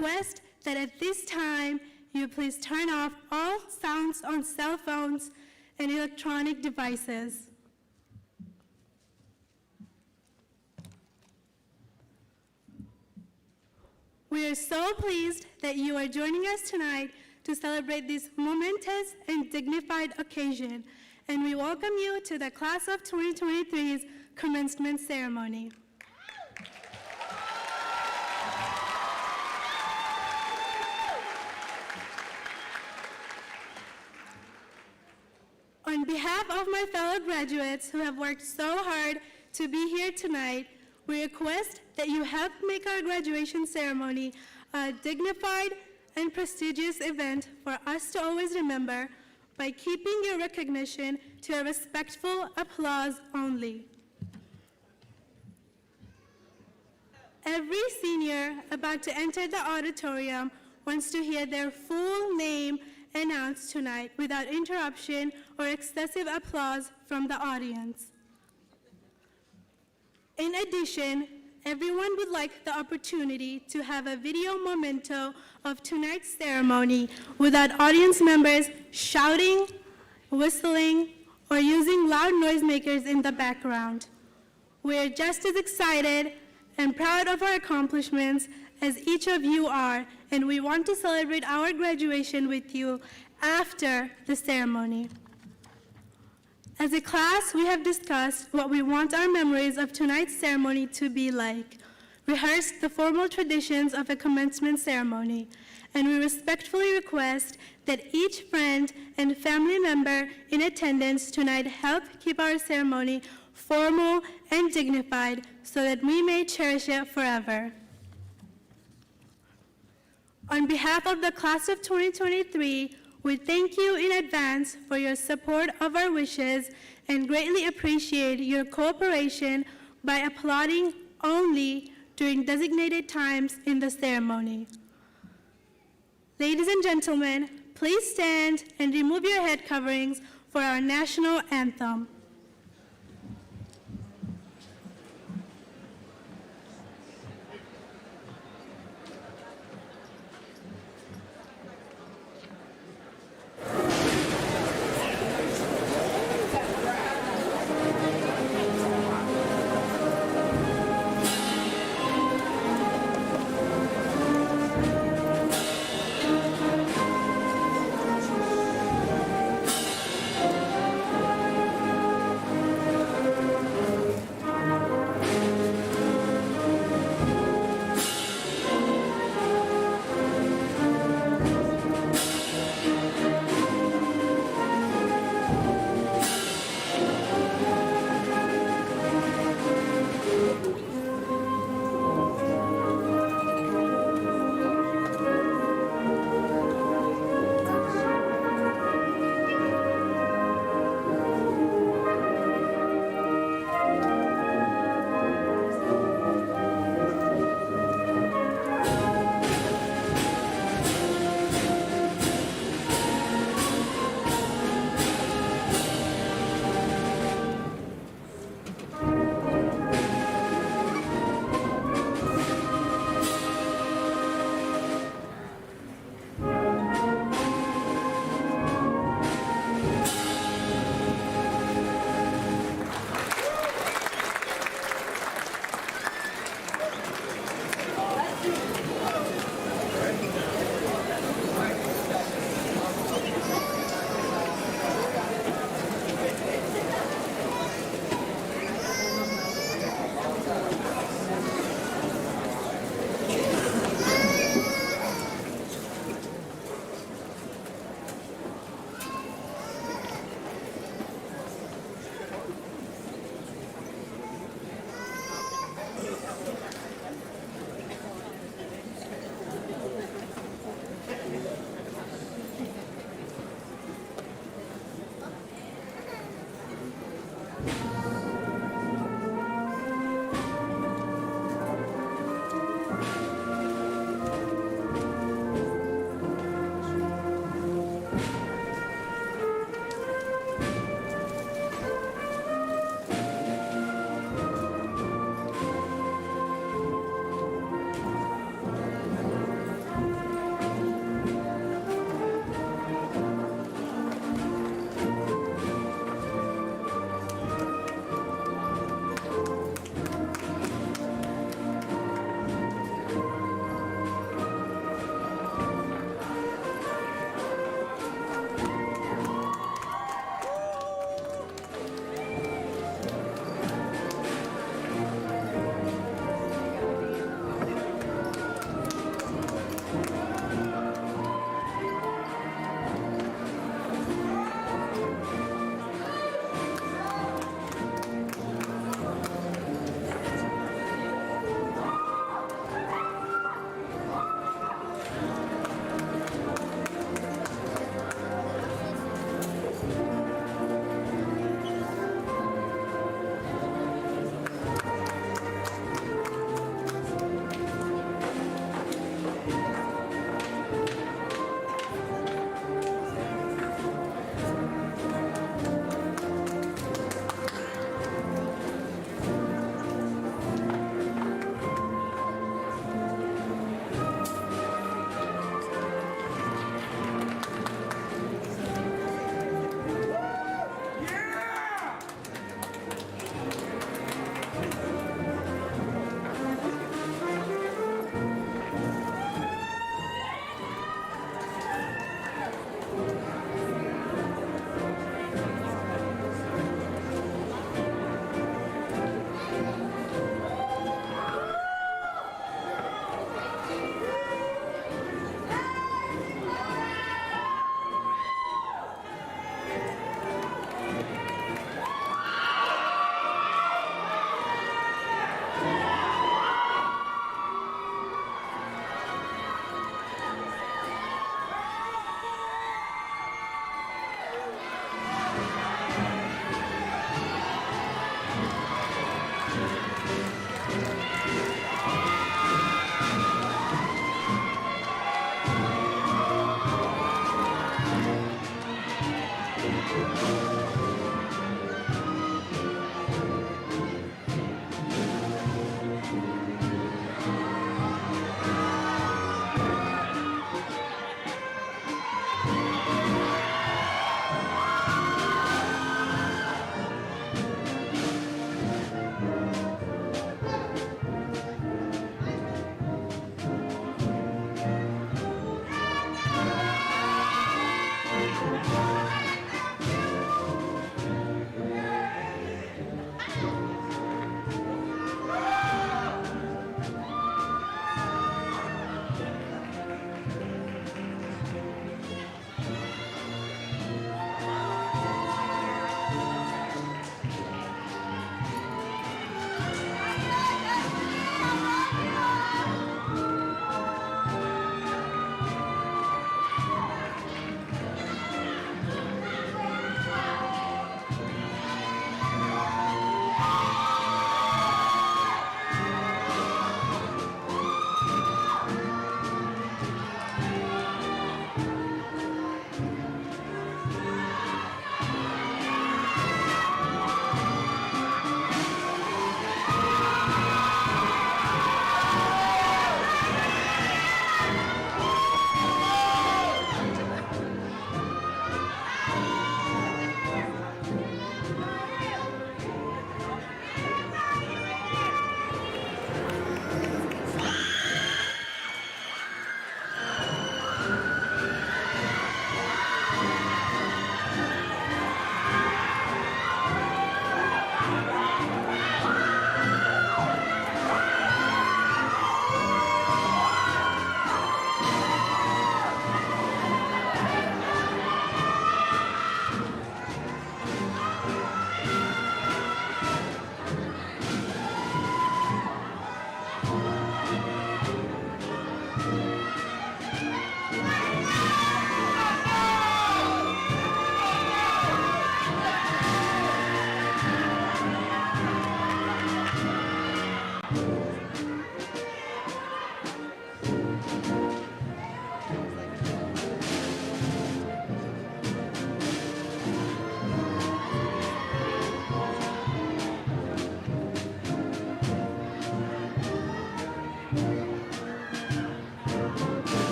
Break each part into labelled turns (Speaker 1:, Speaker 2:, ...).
Speaker 1: request that at this time, you please turn off all sounds on cell phones and electronic devices. We are so pleased that you are joining us tonight to celebrate this momentous and dignified occasion, and we welcome you to the Class of 2023's commencement ceremony. On behalf of my fellow graduates who have worked so hard to be here tonight, we request that you help make our graduation ceremony a dignified and prestigious event for us to always remember by keeping your recognition to a respectful applause only. Every senior about to enter the auditorium wants to hear their full name announced tonight without interruption or excessive applause from the audience. In addition, everyone would like the opportunity to have a video memento of tonight's ceremony without audience members shouting, whistling, or using loud noisemakers in the background. We are just as excited and proud of our accomplishments as each of you are, and we want to celebrate our graduation with you after the ceremony. As a class, we have discussed what we want our memories of tonight's ceremony to be like, rehearsed the formal traditions of a commencement ceremony, and we respectfully request that each friend and family member in attendance tonight help keep our ceremony formal and dignified so that we may cherish it forever. On behalf of the Class of 2023, we thank you in advance for your support of our wishes and greatly appreciate your cooperation by applauding only during designated times in the ceremony. Ladies and gentlemen, please stand and remove your head coverings for our national anthem.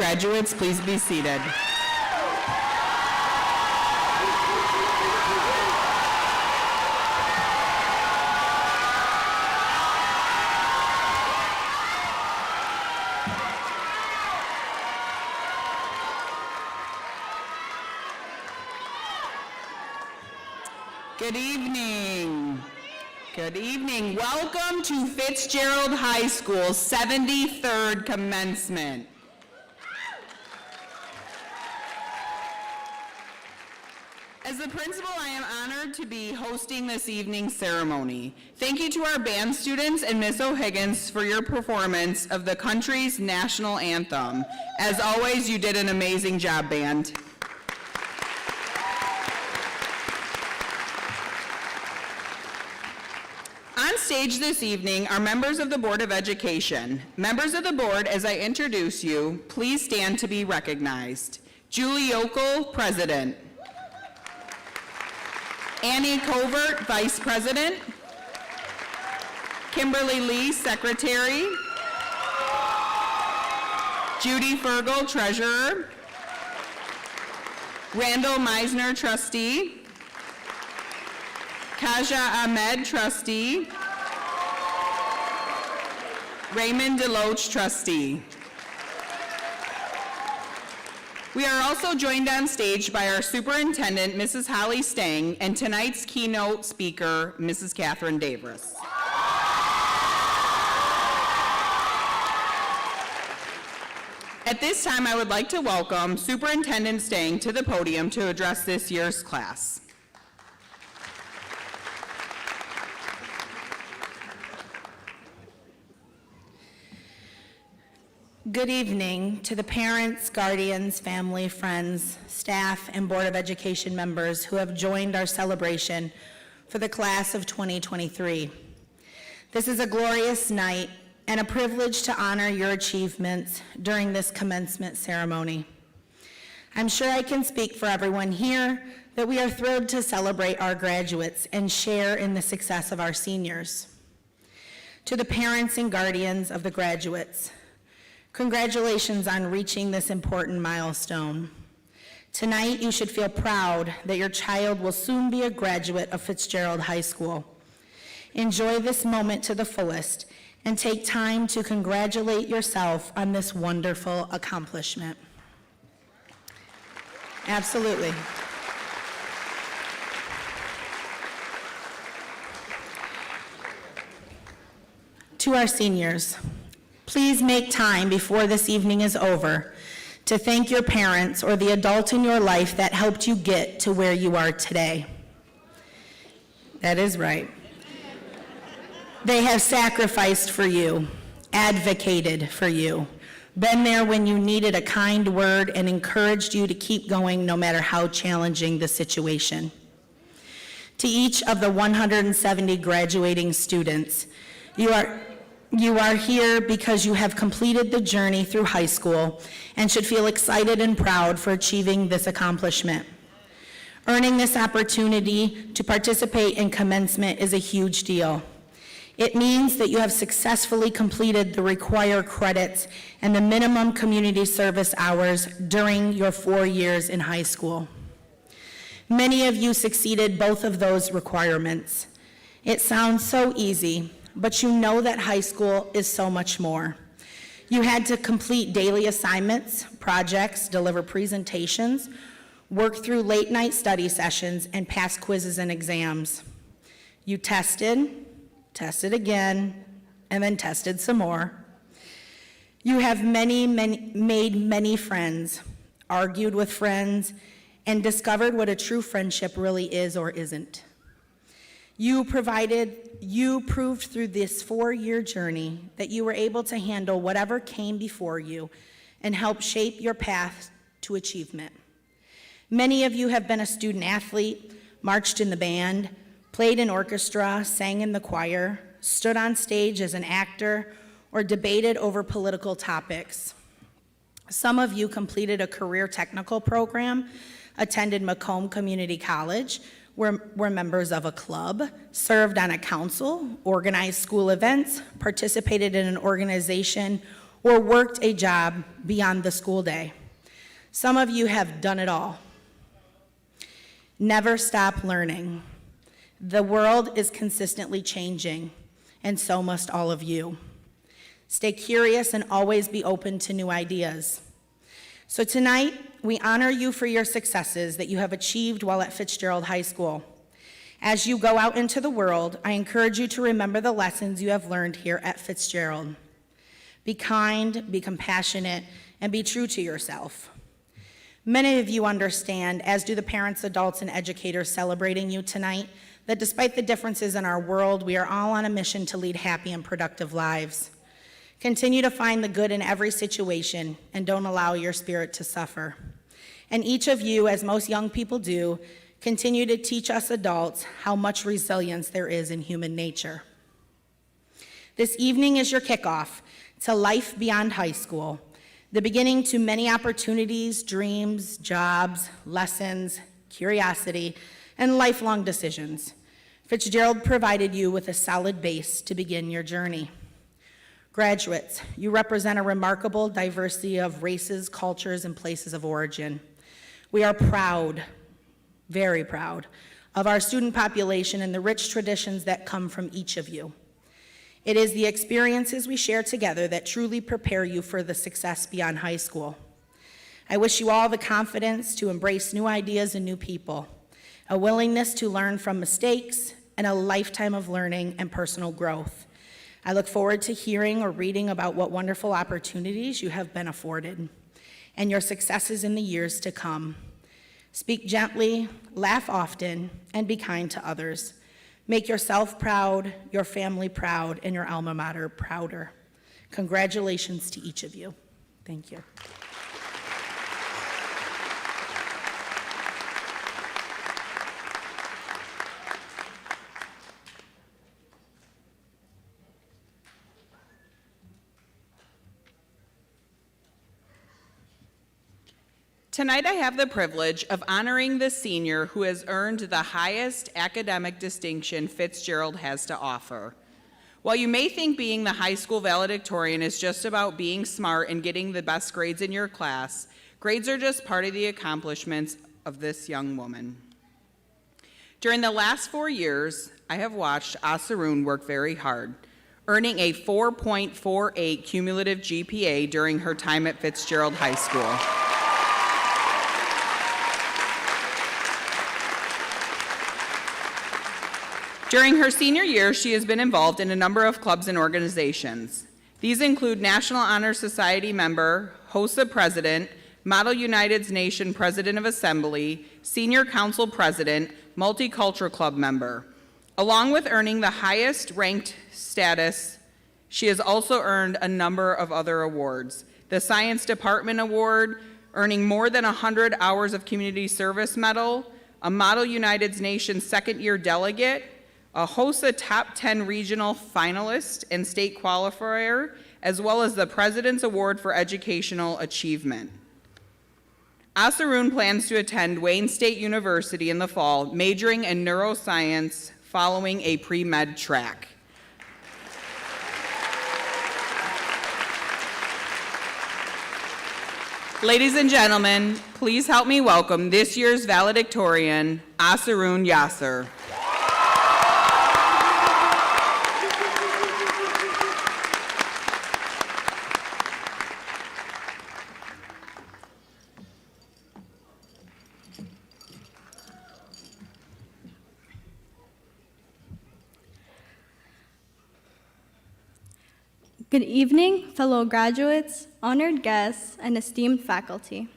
Speaker 2: Graduates, please be seated. Good evening. Good evening. Welcome to Fitzgerald High School's 73rd commencement. As the principal, I am honored to be hosting this evening's ceremony. Thank you to our band students and Ms. O'Higgins for your performance of the country's national anthem. As always, you did an amazing job, band. On stage this evening are members of the Board of Education. Members of the board, as I introduce you, please stand to be recognized. Julie Yokel, President. Annie Covert, Vice President. Kimberly Lee, Secretary. Judy Fergal, Treasurer. Randall Meisner, Trustee. Kaja Ahmed, Trustee. Raymond Deloach, Trustee. We are also joined on stage by our Superintendent, Mrs. Holly Stang, and tonight's keynote speaker, Mrs. Catherine Davris. At this time, I would like to welcome Superintendent Stang to the podium to address this year's class.
Speaker 3: Good evening to the parents, guardians, family, friends, staff, and Board of Education members who have joined our celebration for the class of 2023. This is a glorious night and a privilege to honor your achievements during this commencement ceremony. I'm sure I can speak for everyone here that we are thrilled to celebrate our graduates and share in the success of our seniors. To the parents and guardians of the graduates, congratulations on reaching this important milestone. Tonight, you should feel proud that your child will soon be a graduate of Fitzgerald High School. Enjoy this moment to the fullest and take time to congratulate yourself on this wonderful accomplishment. Absolutely. To our seniors, please make time before this evening is over to thank your parents or the adult in your life that helped you get to where you are today. That is right. They have sacrificed for you, advocated for you, been there when you needed a kind word, and encouraged you to keep going no matter how challenging the situation. To each of the 170 graduating students, you are here because you have completed the journey through high school and should feel excited and proud for achieving this accomplishment. Earning this opportunity to participate in commencement is a huge deal. It means that you have successfully completed the required credits and the minimum community service hours during your 4 years in high school. Many of you succeeded both of those requirements. It sounds so easy, but you know that high school is so much more. You had to complete daily assignments, projects, deliver presentations, work through late night study sessions, and pass quizzes and exams. You tested again, and then tested some more. You have made many friends, argued with friends, and discovered what a true friendship really is or isn't. You proved through this 4-year journey that you were able to handle whatever came before you and help shape your path to achievement. Many of you have been a student athlete, marched in the band, played in orchestra, sang in the choir, stood on stage as an actor, or debated over political topics. Some of you completed a career technical program, attended Macomb Community College, were members of a club, served on a council, organized school events, participated in an organization, or worked a job beyond the school day. Some of you have done it all. Never stop learning. The world is consistently changing, and so must all of you. Stay curious and always be open to new ideas. So tonight, we honor you for your successes that you have achieved while at Fitzgerald High School. As you go out into the world, I encourage you to remember the lessons you have learned here at Fitzgerald. Be kind, be compassionate, and be true to yourself. Many of you understand, as do the parents, adults, and educators celebrating you tonight, that despite the differences in our world, we are all on a mission to lead happy and productive lives. Continue to find the good in every situation and don't allow your spirit to suffer. And each of you, as most young people do, continue to teach us adults how much resilience there is in human nature. This evening is your kickoff to life beyond high school, the beginning to many opportunities, dreams, jobs, lessons, curiosity, and lifelong decisions. Fitzgerald provided you with a solid base to begin your journey. Graduates, you represent a remarkable diversity of races, cultures, and places of origin. We are proud, very proud, of our student population and the rich traditions that come from each of you. It is the experiences we share together that truly prepare you for the success beyond high school. I wish you all the confidence to embrace new ideas and new people, a willingness to learn from mistakes, and a lifetime of learning and personal growth. I look forward to hearing or reading about what wonderful opportunities you have been afforded and your successes in the years to come. Speak gently, laugh often, and be kind to others. Make yourself proud, your family proud, and your alma mater prouder. Congratulations to each of you. Thank you.
Speaker 2: Tonight I have the privilege of honoring the senior who has earned the highest academic distinction Fitzgerald has to offer. While you may think being the high school valedictorian is just about being smart and getting the best grades in your class, grades are just part of the accomplishments of this young woman. During the last 4 years, I have watched Asarun work very hard, earning a 4.48 cumulative GPA during her time at Fitzgerald High School. During her senior year, she has been involved in a number of clubs and organizations. These include National Honor Society member, HOSA president, Model United Nations president of assembly, senior council president, multicultural club member. Along with earning the highest ranked status, she has also earned a number of other awards. The Science Department Award, earning more than 100 hours of community service medal, a Model United Nations second-year delegate, a HOSA Top 10 regional finalist and state qualifier, as well as the President's Award for Educational Achievement. Asarun plans to attend Wayne State University in the fall, majoring in neuroscience following a pre-med track. Ladies and gentlemen, please help me welcome this year's valedictorian, Asarun Yasser.
Speaker 4: Good evening, fellow graduates, honored guests, and esteemed faculty.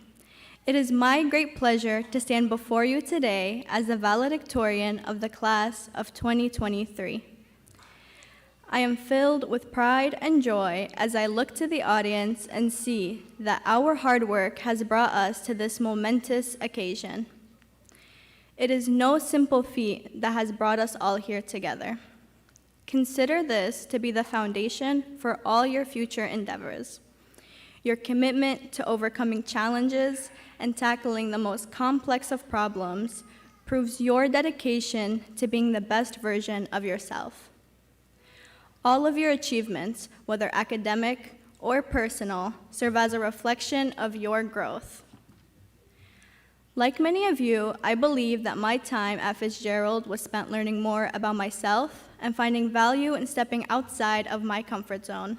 Speaker 4: It is my great pleasure to stand before you today as the valedictorian of the class of 2023. I am filled with pride and joy as I look to the audience and see that our hard work has brought us to this momentous occasion. It is no simple feat that has brought us all here together. Consider this to be the foundation for all your future endeavors. Your commitment to overcoming challenges and tackling the most complex of problems proves your dedication to being the best version of yourself. All of your achievements, whether academic or personal, serve as a reflection of your growth. Like many of you, I believe that my time at Fitzgerald was spent learning more about myself and finding value in stepping outside of my comfort zone.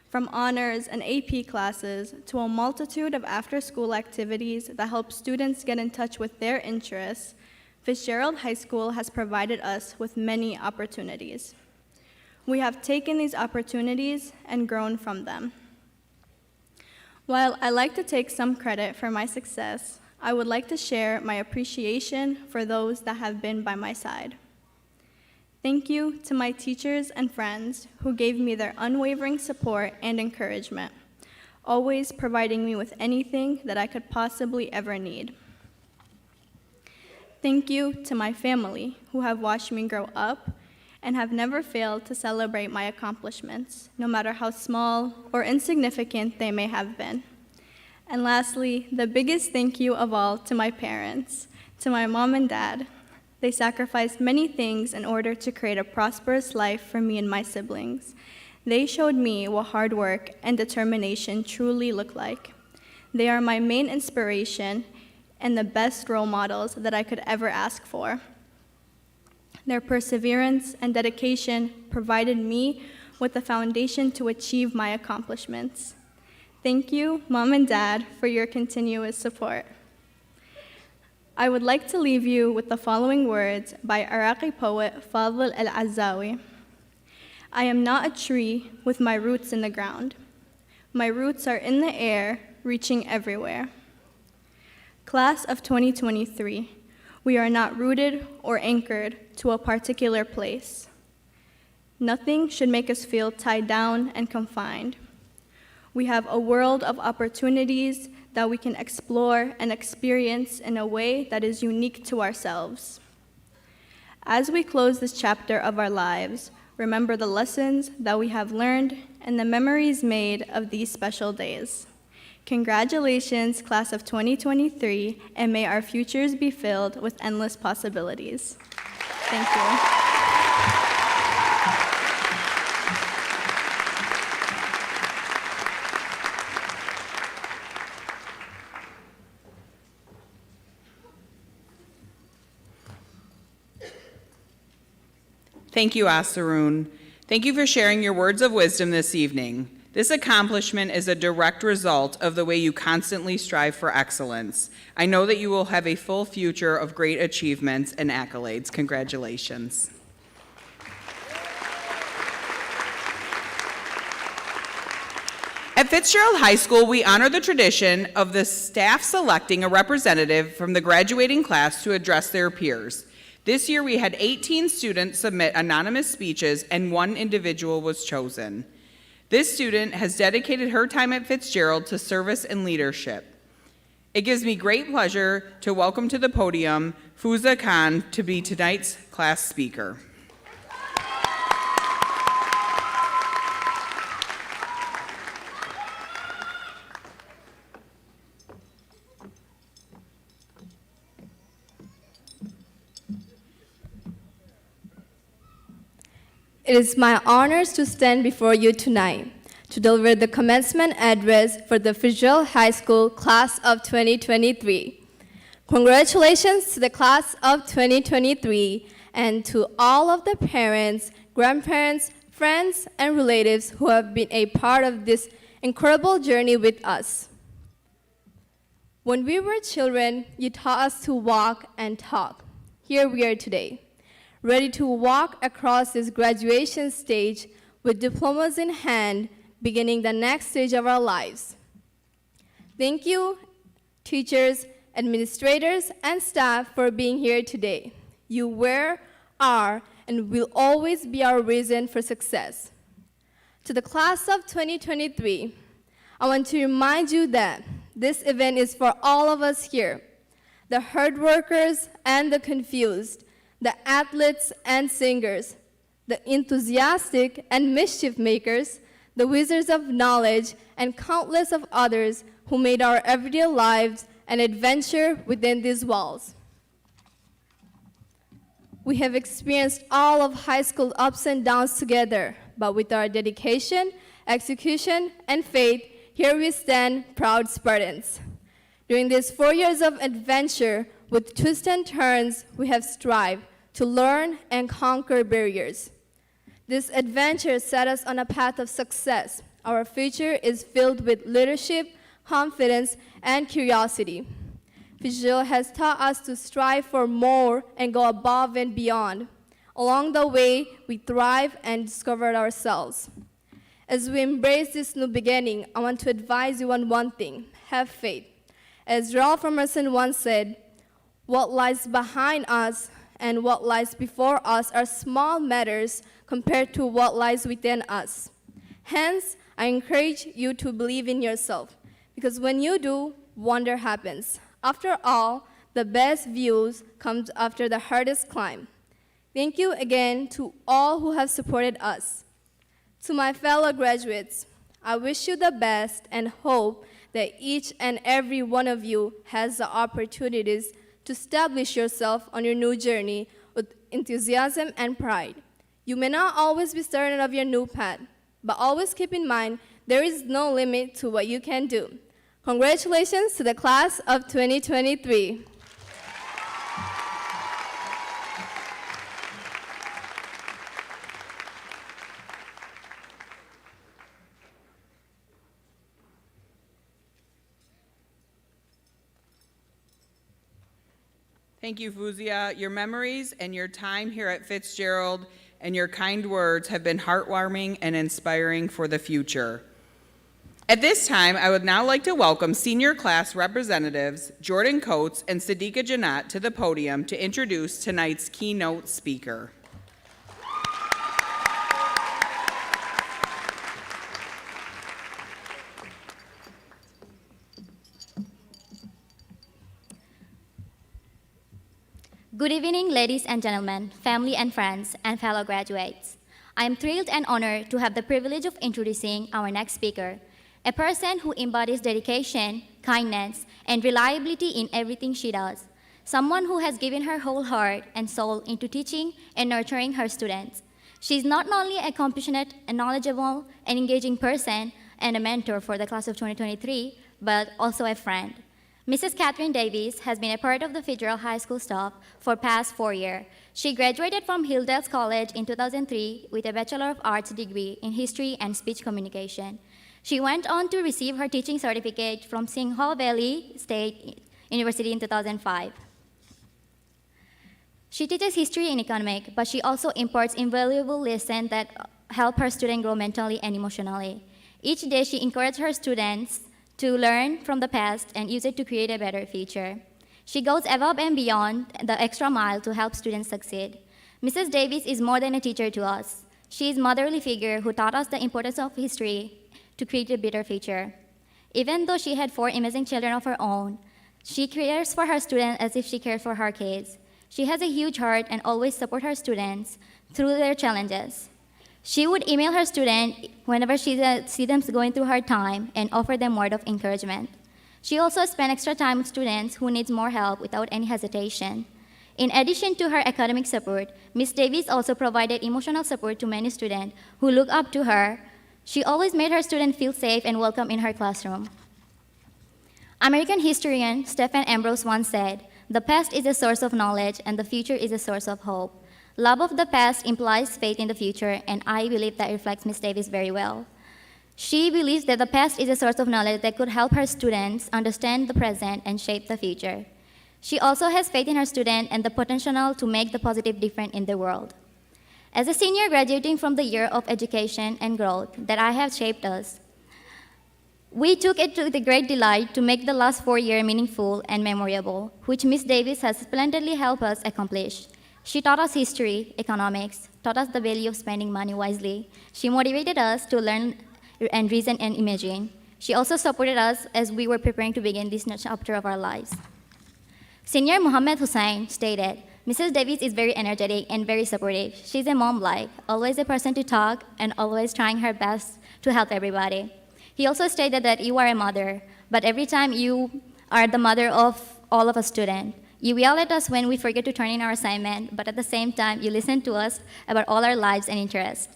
Speaker 4: From honors and AP classes to a multitude of after-school activities that help students get in touch with their interests, Fitzgerald High School has provided us with many opportunities. We have taken these opportunities and grown from them. While I like to take some credit for my success, I would like to share my appreciation for those that have been by my side. Thank you to my teachers and friends who gave me their unwavering support and encouragement, always providing me with anything that I could possibly ever need. Thank you to my family who have watched me grow up and have never failed to celebrate my accomplishments, no matter how small or insignificant they may have been. And lastly, the biggest thank you of all to my parents, to my mom and dad. They sacrificed many things in order to create a prosperous life for me and my siblings. They showed me what hard work and determination truly look like. They are my main inspiration and the best role models that I could ever ask for. Their perseverance and dedication provided me with the foundation to achieve my accomplishments. Thank you, Mom and Dad, for your continuous support. I would like to leave you with the following words by Iraqi poet Fadl al-Azawi. I am not a tree with my roots in the ground. My roots are in the air, reaching everywhere. Class of 2023, we are not rooted or anchored to a particular place. Nothing should make us feel tied down and confined. We have a world of opportunities that we can explore and experience in a way that is unique to ourselves. As we close this chapter of our lives, remember the lessons that we have learned and the memories made of these special days. Congratulations, class of 2023, and may our futures be filled with endless possibilities. Thank you.
Speaker 2: Thank you, Asarun. Thank you for sharing your words of wisdom this evening. This accomplishment is a direct result of the way you constantly strive for excellence. I know that you will have a full future of great achievements and accolades. Congratulations. At Fitzgerald High School, we honor the tradition of the staff selecting a representative from the graduating class to address their peers. This year, we had 18 students submit anonymous speeches, and one individual was chosen. This student has dedicated her time at Fitzgerald to service and leadership. It gives me great pleasure to welcome to the podium Fouza Khan to be tonight's class speaker.
Speaker 5: It is my honor to stand before you tonight to deliver the commencement address for the Fitzgerald High School class of 2023. Congratulations to the class of 2023 and to all of the parents, grandparents, friends, and relatives who have been a part of this incredible journey with us. When we were children, you taught us to walk and talk. Here we are today, ready to walk across this graduation stage with diplomas in hand, beginning the next stage of our lives. Thank you, teachers, administrators, and staff for being here today. You were, are, and will always be our reason for success. To the class of 2023, I want to remind you that this event is for all of us here, the hard workers and the confused, the athletes and singers, the enthusiastic and mischief makers, the wizards of knowledge, and countless of others who made our everyday lives an adventure within these walls. We have experienced all of high school ups and downs together, but with our dedication, execution, and faith, here we stand, proud Spartans. During these 4 years of adventure, with twists and turns, we have strived to learn and conquer barriers. This adventure set us on a path of success. Our future is filled with leadership, confidence, and curiosity. Visual has taught us to strive for more and go above and beyond. Along the way, we thrive and discover ourselves. As we embrace this new beginning, I want to advise you on one thing: have faith. As Ralph Emerson once said, "What lies behind us and what lies before us are small matters compared to what lies within us." Hence, I encourage you to believe in yourself, because when you do, wonder happens. After all, the best views come after the hardest climb. Thank you again to all who have supported us. To my fellow graduates, I wish you the best and hope that each and every one of you has the opportunities to establish yourself on your new journey with enthusiasm and pride. You may not always be certain of your new path, but always keep in mind there is no limit to what you can do. Congratulations to the class of 2023.
Speaker 2: Thank you, Fuzia. Your memories and your time here at Fitzgerald and your kind words have been heartwarming and inspiring for the future. At this time, I would now like to welcome senior class representatives Jordan Coates and Sadiqa Janat to the podium to introduce tonight's keynote speaker.
Speaker 6: Good evening, ladies and gentlemen, family and friends, and fellow graduates. I am thrilled and honored to have the privilege of introducing our next speaker, a person who embodies dedication, kindness, and reliability in everything she does, someone who has given her whole heart and soul into teaching and nurturing her students. She is not only a compassionate, and knowledgeable, and engaging person and a mentor for the class of 2023, but also a friend. Mrs. Catherine Davies has been a part of the Federal High School staff for past 4 years. She graduated from Hilldale's College in 2003 with a Bachelor of Arts degree in History and Speech Communication. She went on to receive her teaching certificate from Singapore Valley State University in 2005. She teaches history and economics, but she also imparts invaluable lessons that help her students grow mentally and emotionally. Each day, she encourages her students to learn from the past and use it to create a better future. She goes above and beyond the extra mile to help students succeed. Mrs. Davies is more than a teacher to us. She is a motherly figure who taught us the importance of history to create a better future. Even though she had 4 amazing children of her own, she cares for her students as if she cared for her kids. She has a huge heart and always supports her students through their challenges. She would email her students whenever she sees them going through hard time and offer them word of encouragement. She also spent extra time with students who need more help without any hesitation. In addition to her academic support, Ms. Davies also provided emotional support to many students who look up to her. She always made her students feel safe and welcome in her classroom. American historian Stephen Ambrose once said, "The past is a source of knowledge and the future is a source of hope." Love of the past implies faith in the future, and I believe that reflects Ms. Davies very well. She believes that the past is a source of knowledge that could help her students understand the present and shape the future. She also has faith in her students and the potential to make the positive difference in the world. As a senior graduating from the year of education and growth that I have shaped us, we took it to the great delight to make the last 4 years meaningful and memorable, which Ms. Davies has splendidly helped us accomplish. She taught us history, economics, taught us the value of spending money wisely. She motivated us to learn and reason and imagine. She also supported us as we were preparing to begin this next chapter of our lives. Senior Muhammad Hussain stated, "Mrs. Davies is very energetic and very supportive. She's a mom-like, always a person to talk and always trying her best to help everybody." He also stated that you are a mother, but every time you are the mother of all of us students. You yell at us when we forget to turn in our assignment, but at the same time, you listen to us about all our lives and interests.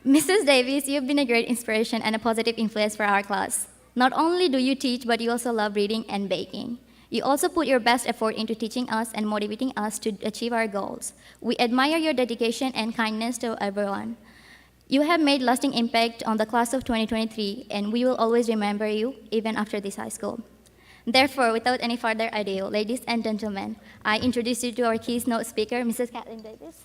Speaker 6: Mrs. Davis, you've been a great inspiration and a positive influence for our class. Not only do you teach, but you also love reading and baking. You also put your best effort into teaching us and motivating us to achieve our goals. We admire your dedication and kindness to everyone. You have made lasting impact on the class of 2023, and we will always remember you, even after this high school. Therefore, without any further ado, ladies and gentlemen, I introduce you to our keynote speaker, Mrs. Kathleen Davis.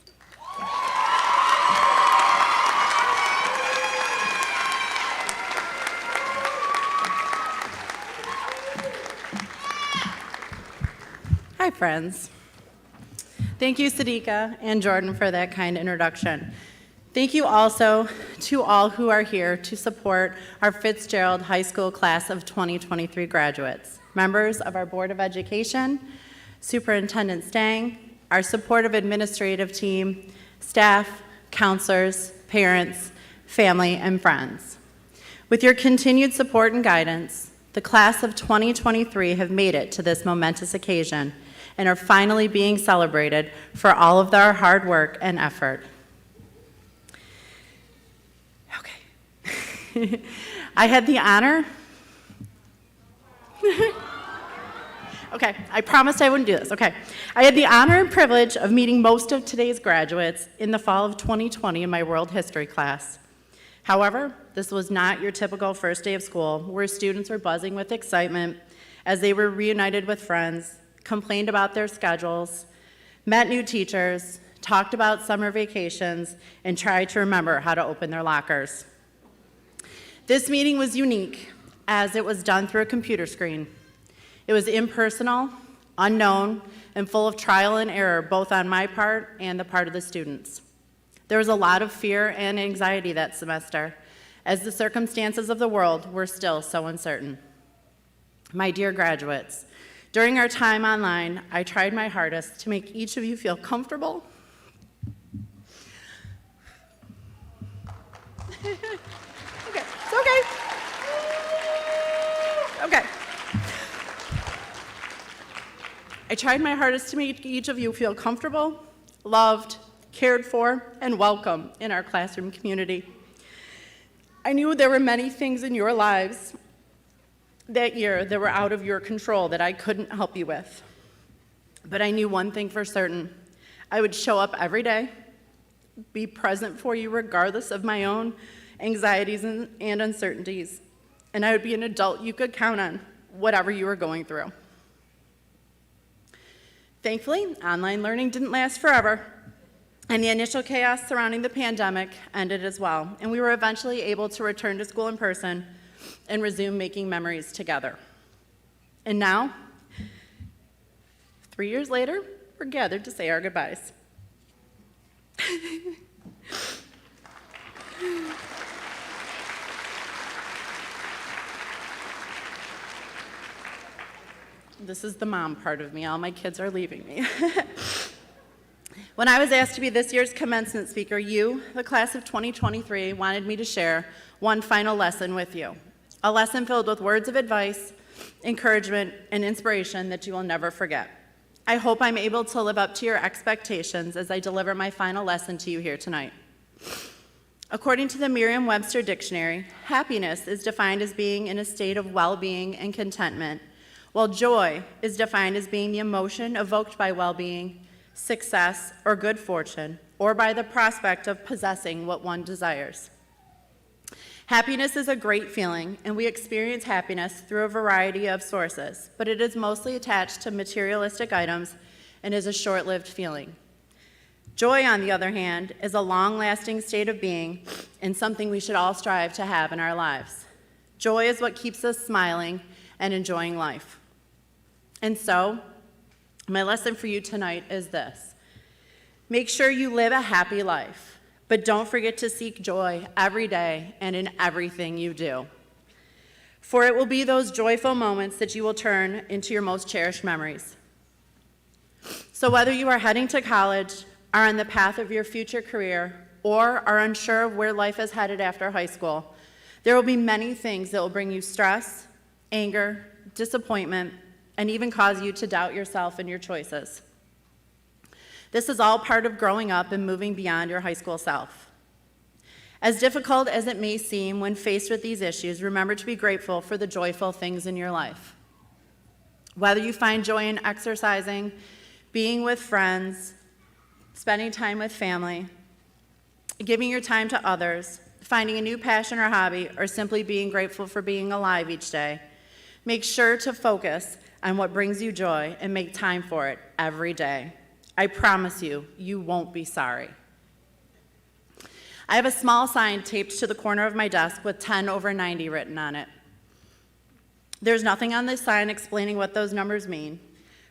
Speaker 7: Hi, friends. Thank you, Sadiqa and Jordan, for that kind introduction. Thank you also to all who are here to support our Fitzgerald High School class of 2023 graduates, members of our Board of Education, Superintendent Stang, our supportive administrative team, staff, counselors, parents, family, and friends. With your continued support and guidance, the class of 2023 have made it to this momentous occasion and are finally being celebrated for all of their hard work and effort. Okay. I had the honor. Okay, I promised I wouldn't do this. Okay. I had the honor and privilege of meeting most of today's graduates in the fall of 2020 in my world history class. However, this was not your typical first day of school where students were buzzing with excitement as they were reunited with friends, complained about their schedules, met new teachers, talked about summer vacations, and tried to remember how to open their lockers. This meeting was unique as it was done through a computer screen. It was impersonal, unknown, and full of trial and error, both on my part and the part of the students. There was a lot of fear and anxiety that semester, as the circumstances of the world were still so uncertain. My dear graduates, during our time online, I tried my hardest to make each of you feel comfortable. Okay, it's okay. Okay. I tried my hardest to make each of you feel comfortable, loved, cared for, and welcome in our classroom community. I knew there were many things in your lives that year that were out of your control that I couldn't help you with. But I knew one thing for certain. I would show up every day, be present for you regardless of my own anxieties and uncertainties, and I would be an adult you could count on, whatever you were going through. Thankfully, online learning didn't last forever, and the initial chaos surrounding the pandemic ended as well, and we were eventually able to return to school in person and resume making memories together. And now, 3 years later, we're gathered to say our goodbyes. This is the mom part of me. All my kids are leaving me. When I was asked to be this year's commencement speaker, you, the class of 2023, wanted me to share one final lesson with you. A lesson filled with words of advice, encouragement, and inspiration that you will never forget. I hope I'm able to live up to your expectations as I deliver my final lesson to you here tonight. According to the Merriam-Webster Dictionary, happiness is defined as being in a state of well-being and contentment, while joy is defined as being the emotion evoked by well-being, success, or good fortune, or by the prospect of possessing what one desires. Happiness is a great feeling, and we experience happiness through a variety of sources, but it is mostly attached to materialistic items and is a short-lived feeling. Joy, on the other hand, is a long-lasting state of being and something we should all strive to have in our lives. Joy is what keeps us smiling and enjoying life. And so, my lesson for you tonight is this. Make sure you live a happy life. But don't forget to seek joy every day and in everything you do. For it will be those joyful moments that you will turn into your most cherished memories. So whether you are heading to college, are on the path of your future career, or are unsure of where life is headed after high school, there will be many things that will bring you stress, anger, disappointment, and even cause you to doubt yourself and your choices. This is all part of growing up and moving beyond your high school self. As difficult as it may seem when faced with these issues, remember to be grateful for the joyful things in your life. Whether you find joy in exercising, being with friends, spending time with family, giving your time to others, finding a new passion or hobby, or simply being grateful for being alive each day, make sure to focus on what brings you joy and make time for it every day. I promise you, you won't be sorry. I have a small sign taped to the corner of my desk with 10/90 written on it. There's nothing on this sign explaining what those numbers mean,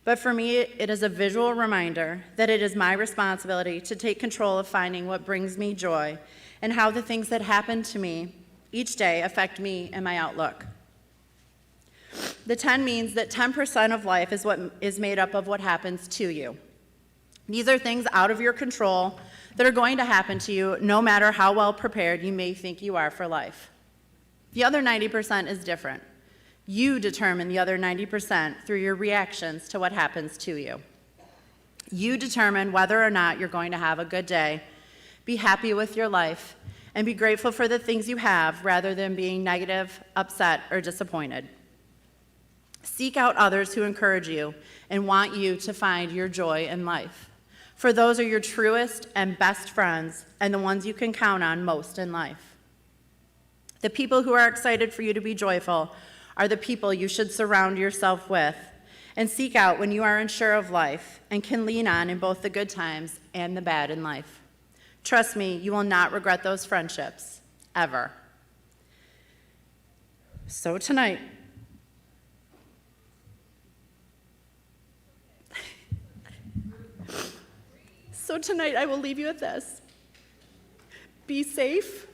Speaker 7: but for me, it is a visual reminder that it is my responsibility to take control of finding what brings me joy and how the things that happen to me each day affect me and my outlook. The 10 means that 10% of life is what is made up of what happens to you. These are things out of your control that are going to happen to you no matter how well prepared you may think you are for life. The other 90% is different. You determine the other 90% through your reactions to what happens to you. You determine whether or not you're going to have a good day, be happy with your life, and be grateful for the things you have rather than being negative, upset, or disappointed. Seek out others who encourage you and want you to find your joy in life. For those are your truest and best friends and the ones you can count on most in life. The people who are excited for you to be joyful are the people you should surround yourself with and seek out when you are unsure of life and can lean on in both the good times and the bad in life. Trust me, you will not regret those friendships, ever. So tonight, I will leave you with this. Be safe,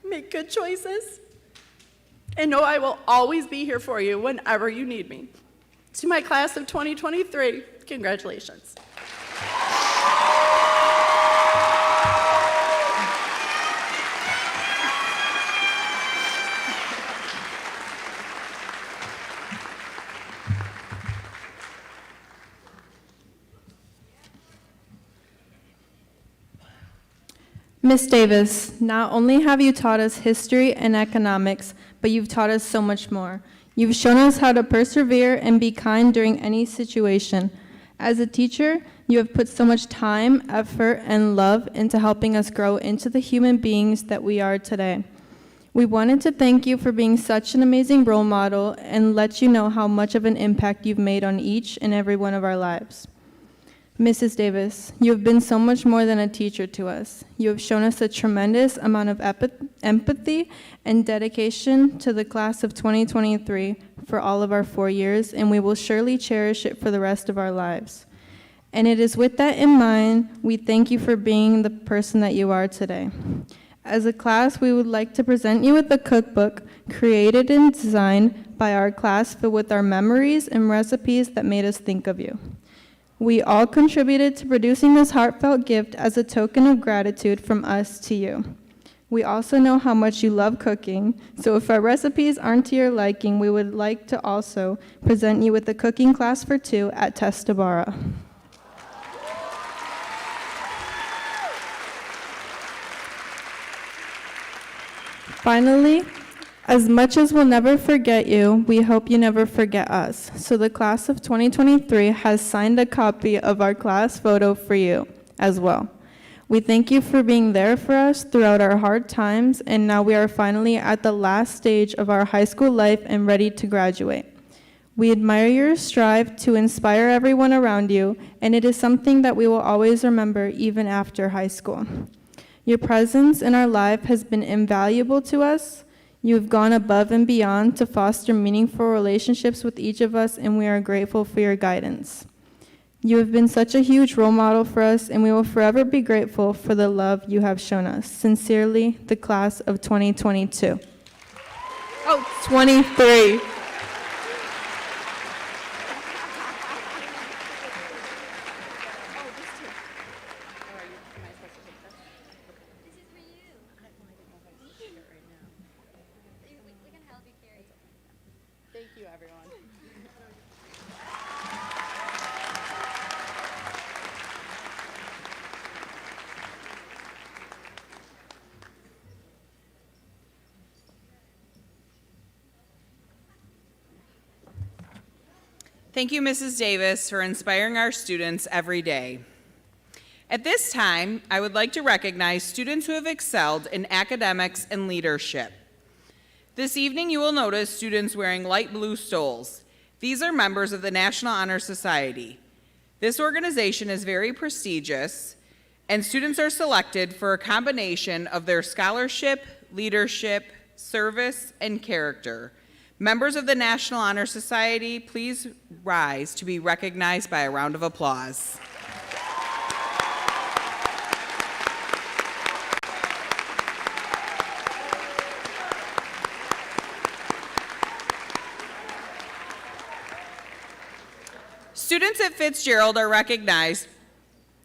Speaker 7: make good choices, and know I will always be here for you whenever you need me. To my class of 2023, congratulations.
Speaker 8: Miss Davis, not only have you taught us history and economics, but you've taught us so much more. You've shown us how to persevere and be kind during any situation. As a teacher, you have put so much time, effort, and love into helping us grow into the human beings that we are today. We wanted to thank you for being such an amazing role model and let you know how much of an impact you've made on each and every one of our lives. Mrs. Davis, you have been so much more than a teacher to us. You have shown us a tremendous amount of empathy and dedication to the class of 2023 for all of our 4 years, and we will surely cherish it for the rest of our lives. And it is with that in mind, we thank you for being the person that you are today. As a class, we would like to present you with a cookbook created and designed by our class filled with our memories and recipes that made us think of you. We all contributed to producing this heartfelt gift as a token of gratitude from us to you. We also know how much you love cooking, so if our recipes aren't to your liking, we would like to also present you with a cooking class for 2 at Testabara. Finally, as much as we'll never forget you, we hope you never forget us. So the class of 2023 has signed a copy of our class photo for you as well. We thank you for being there for us throughout our hard times, and now we are finally at the last stage of our high school life and ready to graduate. We admire your strive to inspire everyone around you, and it is something that we will always remember even after high school. Your presence in our life has been invaluable to us. You have gone above and beyond to foster meaningful relationships with each of us, and we are grateful for your guidance. You have been such a huge role model for us, and we will forever be grateful for the love you have shown us. Sincerely, the class of 2022. 23.
Speaker 7: Thank you, everyone.
Speaker 2: Thank you, Mrs. Davis, for inspiring our students every day. At this time, I would like to recognize students who have excelled in academics and leadership. This evening, you will notice students wearing light blue stoles. These are members of the National Honor Society. This organization is very prestigious, and students are selected for a combination of their scholarship, leadership, service, and character. Members of the National Honor Society, please rise to be recognized by a round of applause. Students at Fitzgerald are recognized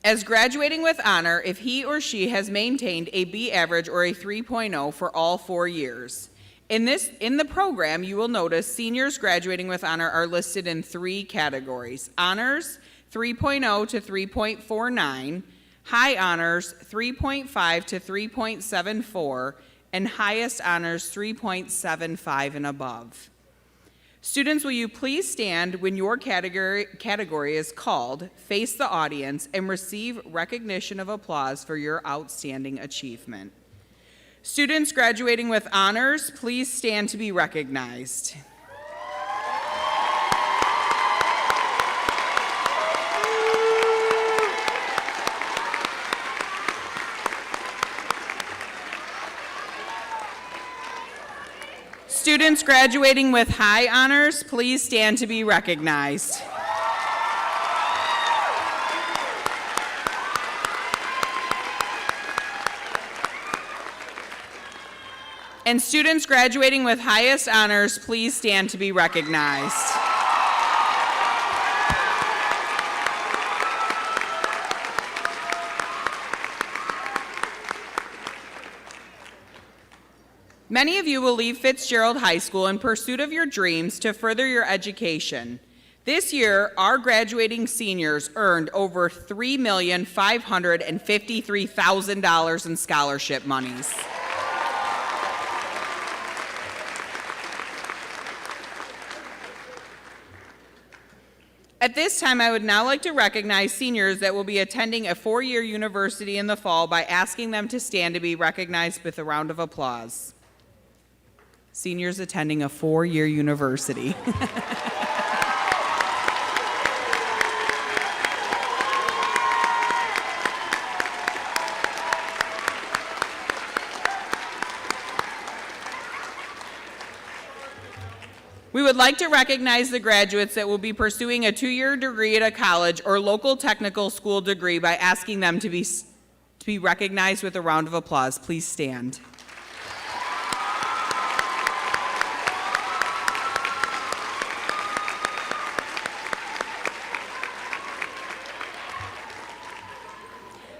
Speaker 2: as graduating with honor if he or she has maintained a B average or a 3.0 for all 4 years. In the program, you will notice seniors graduating with honor are listed in 3 categories: honors 3.0 to 3.49, high honors 3.5 to 3.74, and highest honors 3.75 and above. Students, will you please stand when your category is called, face the audience, and receive recognition of applause for your outstanding achievement. Students graduating with honors, please stand to be recognized. Students graduating with high honors, please stand to be recognized. And students graduating with highest honors, please stand to be recognized. Many of you will leave Fitzgerald High School in pursuit of your dreams to further your education. This year, our graduating seniors earned over $3,553,000 in scholarship monies. At this time, I would now like to recognize seniors that will be attending a 4-year university in the fall by asking them to stand to be recognized with a round of applause. Seniors attending a 4-year university. We would like to recognize the graduates that will be pursuing a 2-year degree at a college or local technical school degree by asking them to be recognized with a round of applause. Please stand.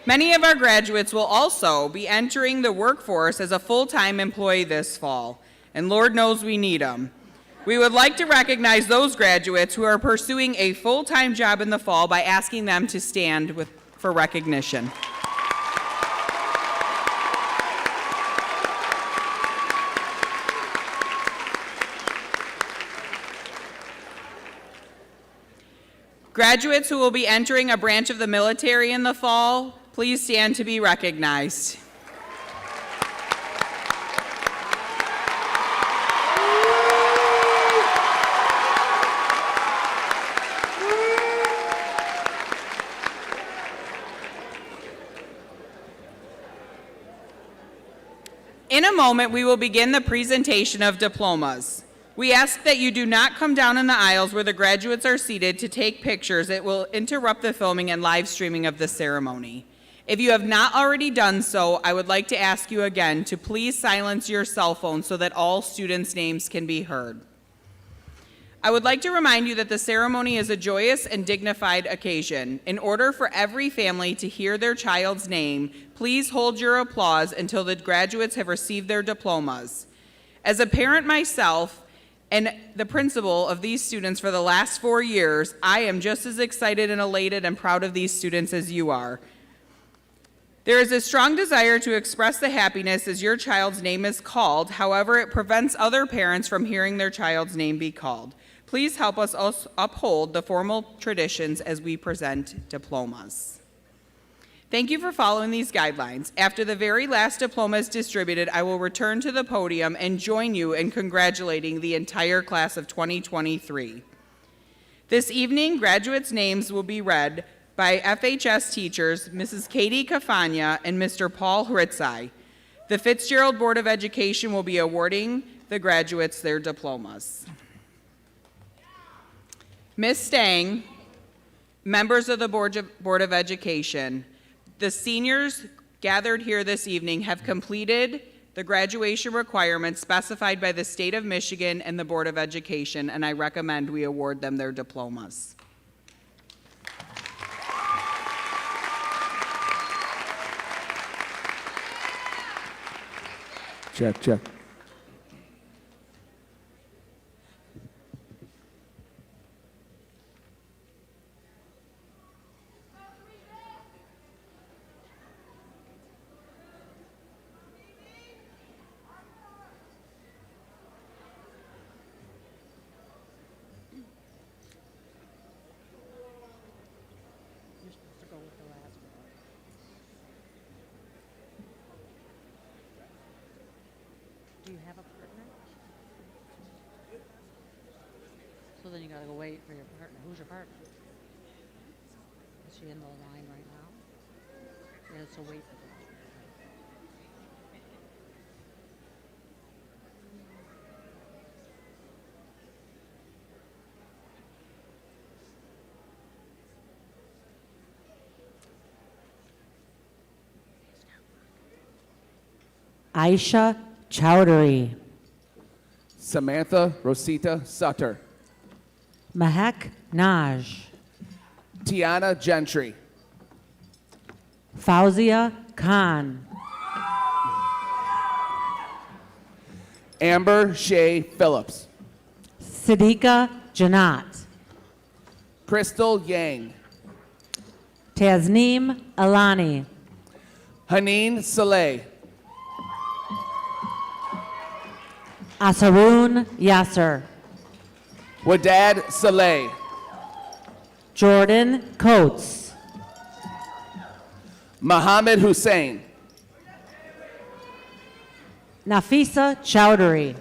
Speaker 2: Many of our graduates will also be entering the workforce as a full-time employee this fall, and Lord knows we need them. We would like to recognize those graduates who are pursuing a full-time job in the fall by asking them to stand for recognition. Graduates who will be entering a branch of the military in the fall, please stand to be recognized. In a moment, we will begin the presentation of diplomas. We ask that you do not come down in the aisles where the graduates are seated to take pictures. It will interrupt the filming and live streaming of the ceremony. If you have not already done so, I would like to ask you again to please silence your cell phone so that all students' names can be heard. I would like to remind you that the ceremony is a joyous and dignified occasion. In order for every family to hear their child's name, please hold your applause until the graduates have received their diplomas. As a parent myself and the principal of these students for the last 4 years, I am just as excited and elated and proud of these students as you are. There is a strong desire to express the happiness as your child's name is called. However, it prevents other parents from hearing their child's name be called. Please help us uphold the formal traditions as we present diplomas. Thank you for following these guidelines. After the very last diploma is distributed, I will return to the podium and join you in congratulating the entire class of 2023. This evening, graduates' names will be read by FHS teachers Mrs. Katie Cafagna and Mr. Paul Hritzai. The Fitzgerald Board of Education will be awarding the graduates their diplomas. Ms. Stang, members of the Board of Education, the seniors gathered here this evening have completed the graduation requirements specified by the State of Michigan and the Board of Education, and I recommend we award them their diplomas.
Speaker 9: Check, check.
Speaker 10: Do you have a partner? So then you gotta go wait for your partner. Who's your partner? Is she in the line right now? Yeah, so wait for her.
Speaker 11: Aisha Chowdhury,
Speaker 9: Samantha Rosita Sutter.
Speaker 11: Mahek Naj,
Speaker 9: Tiana Gentry.
Speaker 11: Fauzia Khan,
Speaker 9: Amber Shea Phillips.
Speaker 11: Siddiqa Janat,
Speaker 9: Crystal Yang.
Speaker 11: Tasneem Alani,
Speaker 9: Haneen Saleh.
Speaker 11: Asarun Yasser,
Speaker 9: Wadad Saleh.
Speaker 11: Jordan Coates,
Speaker 9: Muhammad Hussein.
Speaker 11: Nafisa Chowdhury,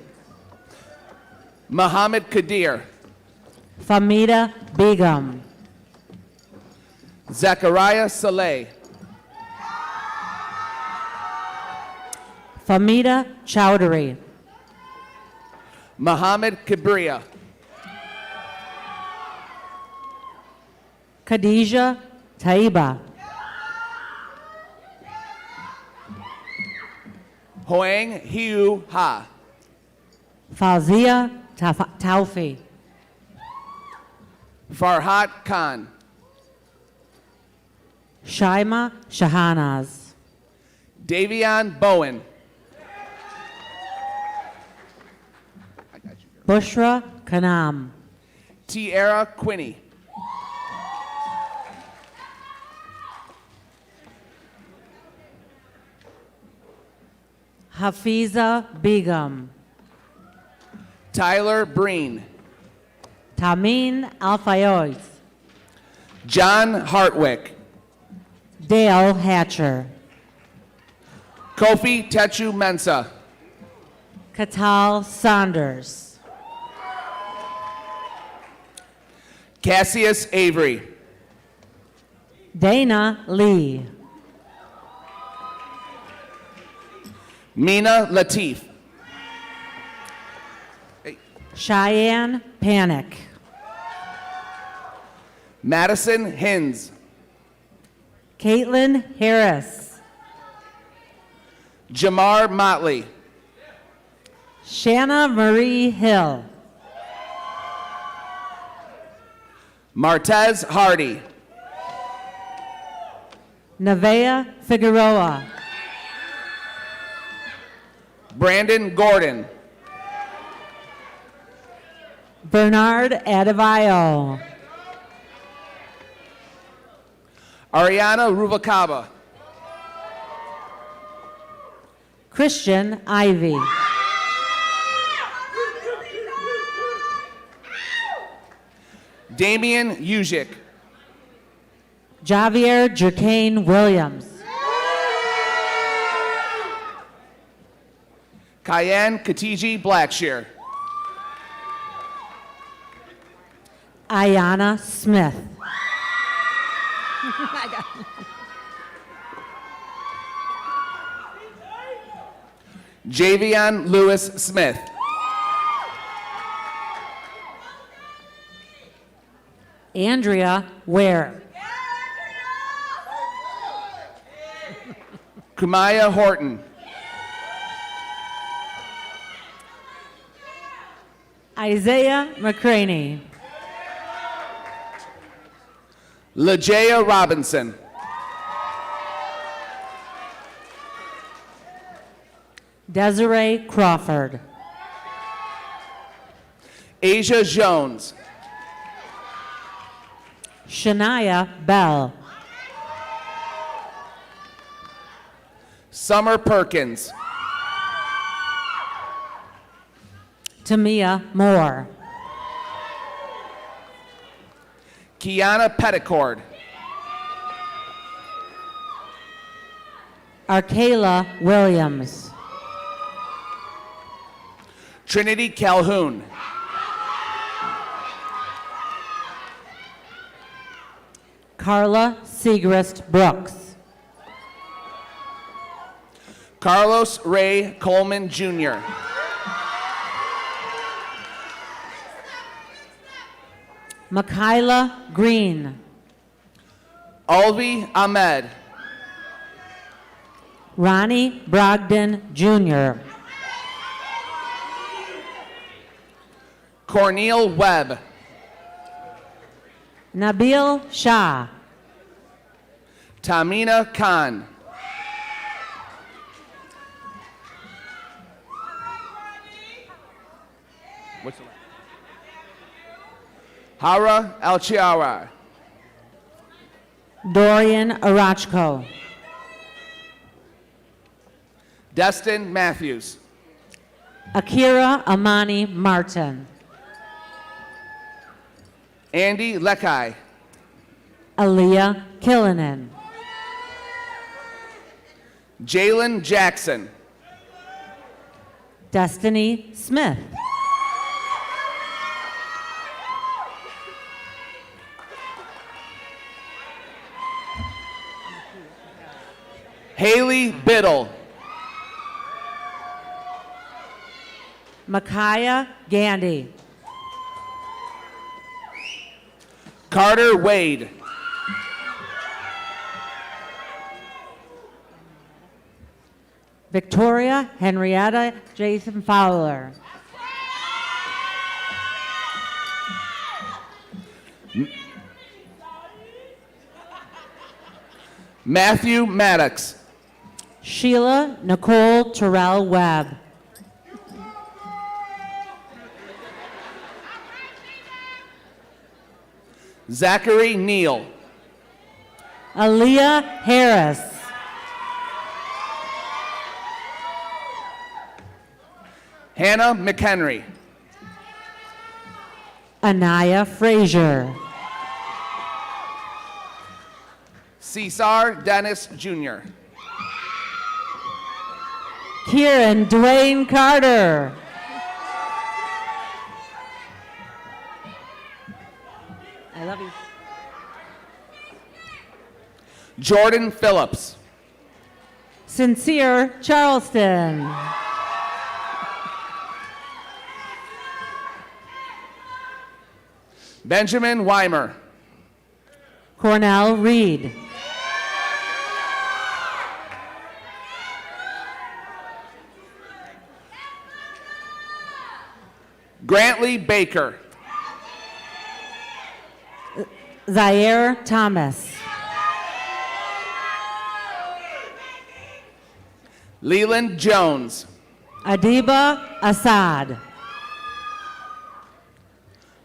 Speaker 9: Muhammad Kadir.
Speaker 11: Famida Begum,
Speaker 9: Zachariah Saleh.
Speaker 11: Famida Chowdhury,
Speaker 9: Muhammad Kibriya.
Speaker 11: Khadija Taiba,
Speaker 9: Hoang Hiu Ha.
Speaker 11: Fauzia Taufi,
Speaker 9: Farhat Khan.
Speaker 11: Shaima Shahanaz,
Speaker 9: Davion Bowen.
Speaker 11: Bushra Kanam,
Speaker 9: Tierra Quinney.
Speaker 11: Hafiza Begum,
Speaker 9: Tyler Breen.
Speaker 11: Tamin Alfayoz,
Speaker 9: John Hartwick.
Speaker 11: Dale Hatcher,
Speaker 9: Kofi Techu Mensa.
Speaker 11: Katal Saunders,
Speaker 9: Cassius Avery.
Speaker 11: Dana Lee,
Speaker 9: Mina Latif.
Speaker 11: Cheyenne Panic,
Speaker 9: Madison Hins.
Speaker 11: Caitlin Harris,
Speaker 9: Jamar Motley.
Speaker 11: Shanna Marie Hill,
Speaker 9: Martez Hardy.
Speaker 11: Nevaeh Figueroa,
Speaker 9: Brandon Gordon.
Speaker 11: Bernard Adebayo,
Speaker 9: Ariana Ruvacaba.
Speaker 11: Christian Ivy,
Speaker 9: Damian Ujic.
Speaker 11: Javier Jerkane Williams.
Speaker 9: Kyan Katiji Blackshear.
Speaker 11: Ayana Smith.
Speaker 9: Javion Lewis Smith.
Speaker 11: Andrea Ware.
Speaker 9: Kumaya Horton.
Speaker 11: Isaiah McCraney.
Speaker 9: Lejaya Robinson.
Speaker 11: Desiree Crawford.
Speaker 9: Asia Jones.
Speaker 11: Shania Bell.
Speaker 9: Summer Perkins.
Speaker 11: Tamia Moore.
Speaker 9: Kiana Petticord.
Speaker 11: Arkayla Williams.
Speaker 9: Trinity Calhoun.
Speaker 11: Carla Segrist Brooks.
Speaker 9: Carlos Ray Coleman Jr.
Speaker 11: Makayla Green.
Speaker 9: Alvi Ahmed.
Speaker 11: Ronnie Brogdon Jr.
Speaker 9: Cornel Webb.
Speaker 11: Nabil Shah.
Speaker 9: Tamina Khan. What's the last? Hara Alchiara.
Speaker 11: Dorian Arachko.
Speaker 9: Destin Matthews.
Speaker 11: Akira Amani Martin.
Speaker 9: Andy Lekai.
Speaker 11: Aaliyah Killinen.
Speaker 9: Jalen Jackson.
Speaker 11: Destiny Smith.
Speaker 9: Haley Biddle.
Speaker 11: Micaiah Gandy.
Speaker 9: Carter Wade.
Speaker 11: Victoria Henrietta Jason Fowler.
Speaker 9: Matthew Maddox.
Speaker 11: Sheila Nicole Terrell Webb.
Speaker 9: Zachary Neal.
Speaker 11: Aaliyah Harris.
Speaker 9: Hannah McHenry.
Speaker 11: Anaya Frazier.
Speaker 9: Cesar Dennis Jr.
Speaker 11: Kieran Dwayne Carter. I love you.
Speaker 9: Jordan Phillips.
Speaker 11: Sincere Charleston.
Speaker 9: Benjamin Weimer.
Speaker 11: Cornell Reed.
Speaker 9: Grantley Baker.
Speaker 11: Zaire Thomas.
Speaker 9: Leland Jones.
Speaker 11: Adiba Assad.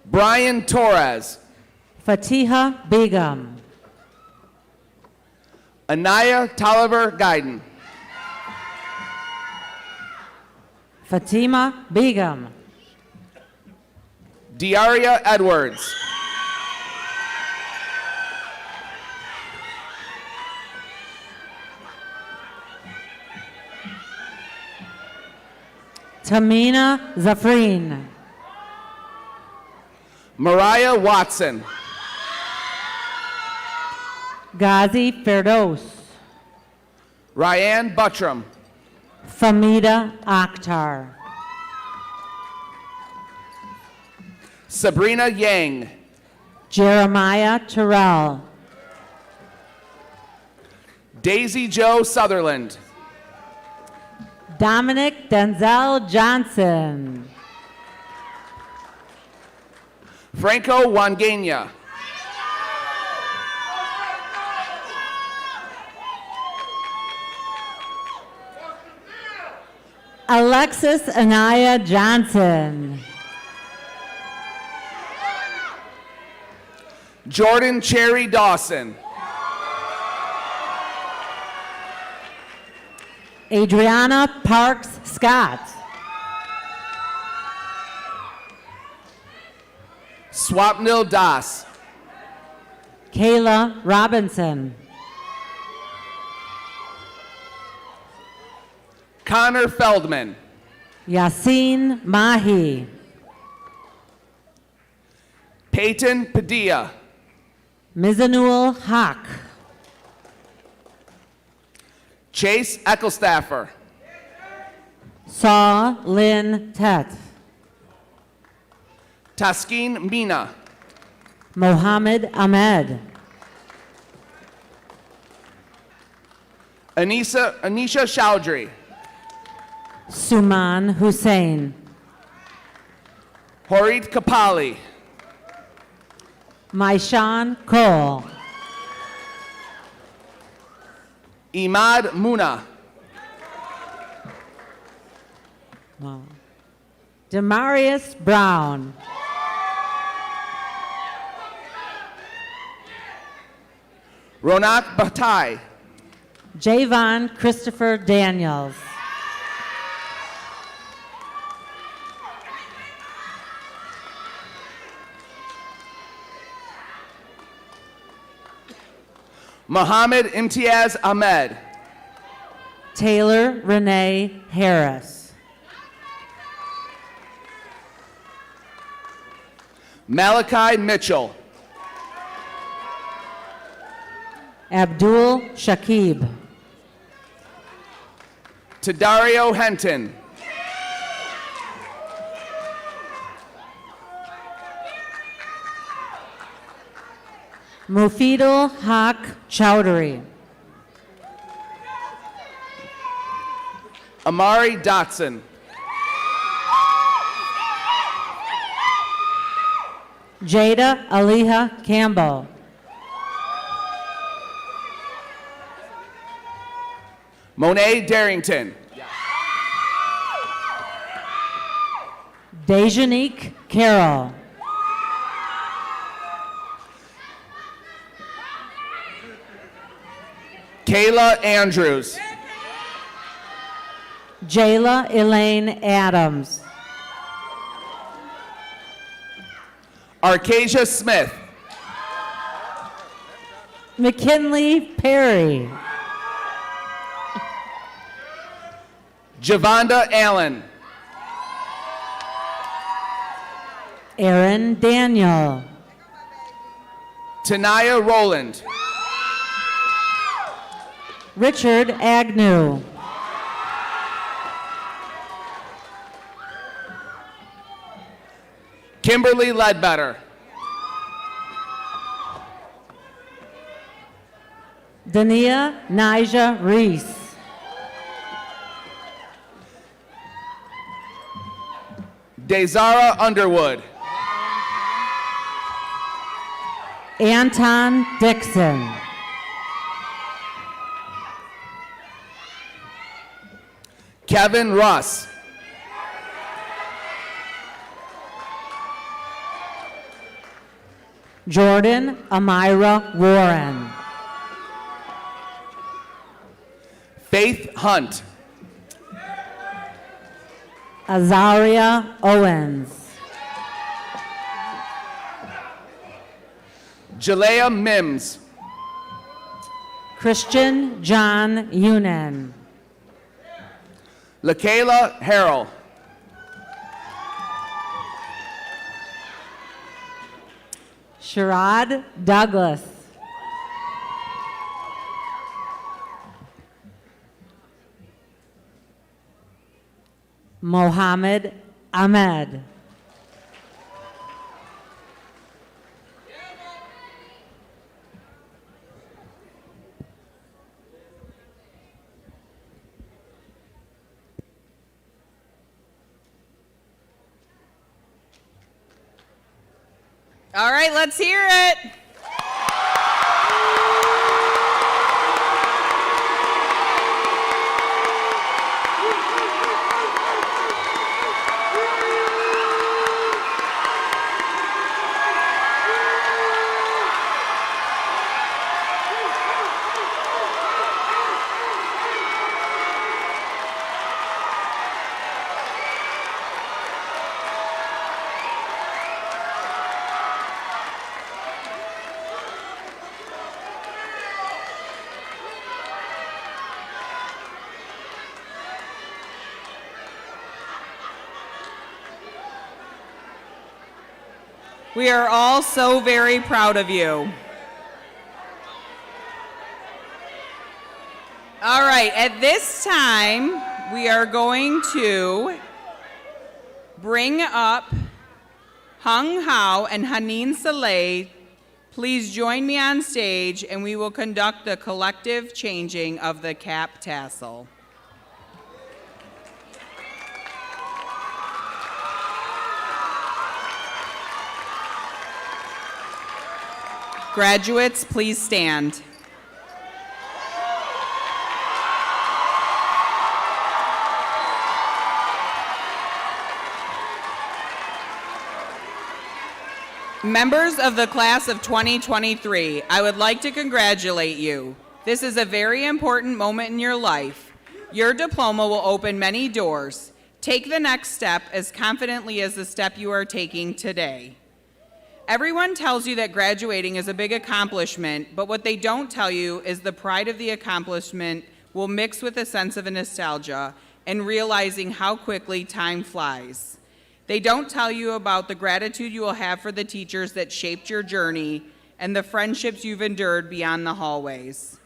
Speaker 9: Brian Torres.
Speaker 11: Fatiha Begum.
Speaker 9: Anaya Tolliver Guyton.
Speaker 11: Fatima Begum.
Speaker 9: Diaria Edwards.
Speaker 11: Tamina Zafreen.
Speaker 9: Mariah Watson.
Speaker 11: Ghazi Firdos.
Speaker 9: Ryan Buttram.
Speaker 11: Famida Akhtar.
Speaker 9: Sabrina Yang.
Speaker 11: Jeremiah Terrell.
Speaker 9: Daisy Joe Sutherland.
Speaker 11: Dominic Denzel Johnson.
Speaker 9: Franco Wangania.
Speaker 11: Alexis Anaya Johnson.
Speaker 9: Jordan Cherry Dawson.
Speaker 11: Adriana Parks Scott.
Speaker 9: Swapnil Das.
Speaker 11: Kayla Robinson.
Speaker 9: Connor Feldman.
Speaker 11: Yasin Mahi.
Speaker 9: Peyton Padilla.
Speaker 11: Mizanul Haq.
Speaker 9: Chase Eckelstaffer.
Speaker 11: Saw Lynn Tet.
Speaker 9: Taskin Mina.
Speaker 11: Mohammed Ahmed.
Speaker 9: Anisha Chowdhury.
Speaker 11: Suman Hussein.
Speaker 9: Horit Kapali.
Speaker 11: Maishan Cole.
Speaker 9: Imad Muna.
Speaker 11: Wow. Demarius Brown.
Speaker 9: Ronak Batai.
Speaker 11: Javon Christopher Daniels.
Speaker 9: Mohammed Imtiaz Ahmed.
Speaker 11: Taylor Renee Harris.
Speaker 9: Malachi Mitchell.
Speaker 11: Abdul Shakib.
Speaker 9: Tadario Henton.
Speaker 11: Mufidul Haq Chowdhury.
Speaker 9: Amari Dotson.
Speaker 11: Jada Aliha Campbell.
Speaker 9: Monet Darrington.
Speaker 11: Dejanique Carroll.
Speaker 9: Kayla Andrews.
Speaker 11: Jayla Elaine Adams.
Speaker 9: Arcasia Smith.
Speaker 11: McKinley Perry.
Speaker 9: Javonda Allen.
Speaker 11: Aaron Daniel.
Speaker 9: Tanaya Rowland.
Speaker 11: Richard Agnew.
Speaker 9: Kimberly Ledbetter.
Speaker 11: Dania Nija Reese.
Speaker 9: Desara Underwood.
Speaker 11: Anton Dixon.
Speaker 9: Kevin Russ.
Speaker 11: Jordan Amira Warren.
Speaker 9: Faith Hunt.
Speaker 11: Azaria Owens.
Speaker 9: Jalea Mims.
Speaker 11: Christian John Unen.
Speaker 9: LaKayla Harrell.
Speaker 11: Sherrod Douglas. Mohammed Ahmed.
Speaker 2: All right, let's hear it. We are all so very proud of you. All right, at this time, we are going to bring up Hung Hao and Haneen Saleh. Please join me on stage and we will conduct the collective changing of the cap tassel. Graduates, please stand. Members of the class of 2023, I would like to congratulate you. This is a very important moment in your life. Your diploma will open many doors. Take the next step as confidently as the step you are taking today. Everyone tells you that graduating is a big accomplishment, but what they don't tell you is the pride of the accomplishment will mix with a sense of nostalgia and realizing how quickly time flies. They don't tell you about the gratitude you will have for the teachers that shaped your journey and the friendships you've endured beyond the hallways.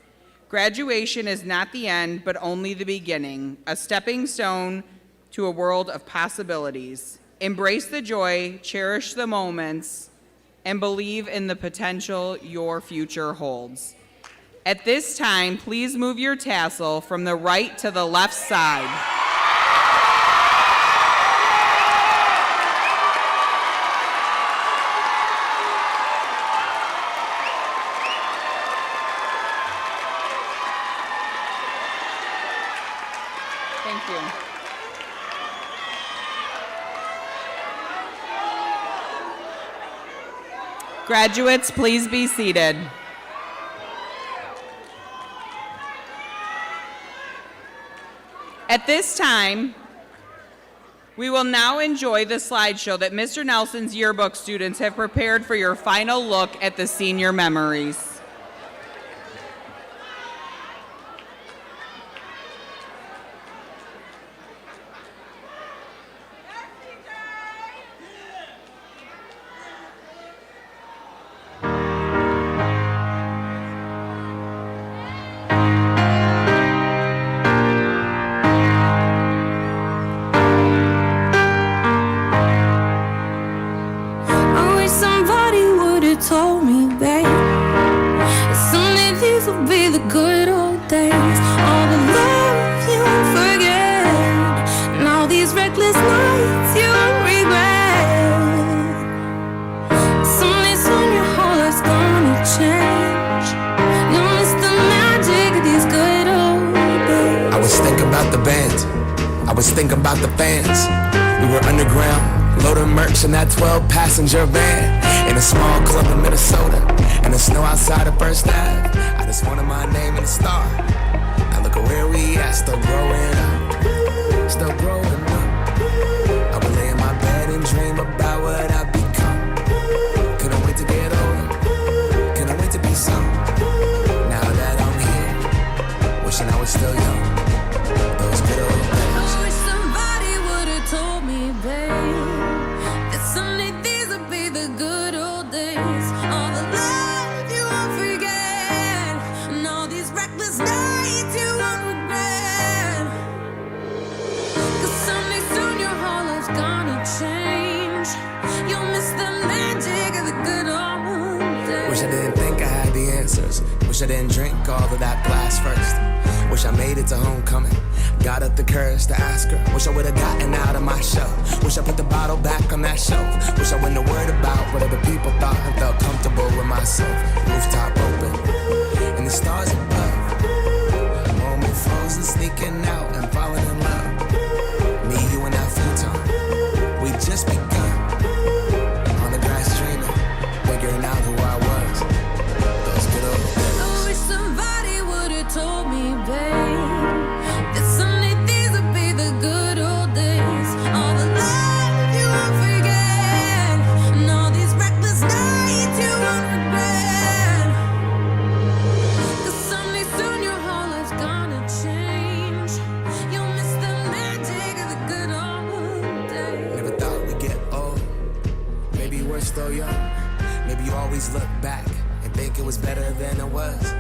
Speaker 2: Graduation is not the end, but only the beginning, a stepping stone to a world of possibilities. Embrace the joy, cherish the moments, and believe in the potential your future holds. At this time, please move your tassel from the right to the left side. Thank you. Graduates, please be seated. At this time, we will now enjoy the slideshow that Mr. Nelson's yearbook students have prepared for your final look at the senior memories.
Speaker 12: Told me, babe, someday these will be the good old days. All the love you forget, and all these reckless nights you regret. Someday soon your whole life's gonna change. You'll miss the magic of these good old days.
Speaker 13: I was thinking about the band, I was thinking about the fans. We were underground, loading merch in that 12-passenger van. In a small club in Minnesota, and the snow outside of First Ave. I just wanted my name and a star. Now look at where we at, still growing up, still growing up. I would lay in my bed and dream about what I've become. Couldn't wait to get older, couldn't wait to be some. Now that I'm here, wishing I was still young. Those good old days.
Speaker 12: I wish somebody would've told me, babe, that someday these would be the good old days.
Speaker 13: Wish I didn't drink all of that glass first. Wish I made it to homecoming. Got up the courage to ask her. Wish I would've gotten out of my shell. Wish I put the bottle back on that shelf. Wish I wouldn't have worried about what other people thought and felt comfortable with myself. Rooftop open, and the stars above. Moment frozen, sneaking out and falling in love. Me, you, and that futon. We just begun. On the grass dreaming, figuring out who I was. Those good old days.
Speaker 12: I wish somebody would've told me, babe, that someday these would be the good old days. All the love you won't forget, and all these reckless nights you won't regret. 'Cause someday soon your whole life's gonna change. You'll miss the magic of the good old days.
Speaker 13: Never thought we'd get old. Maybe we're still young. Maybe you always look back and think it was better than it was.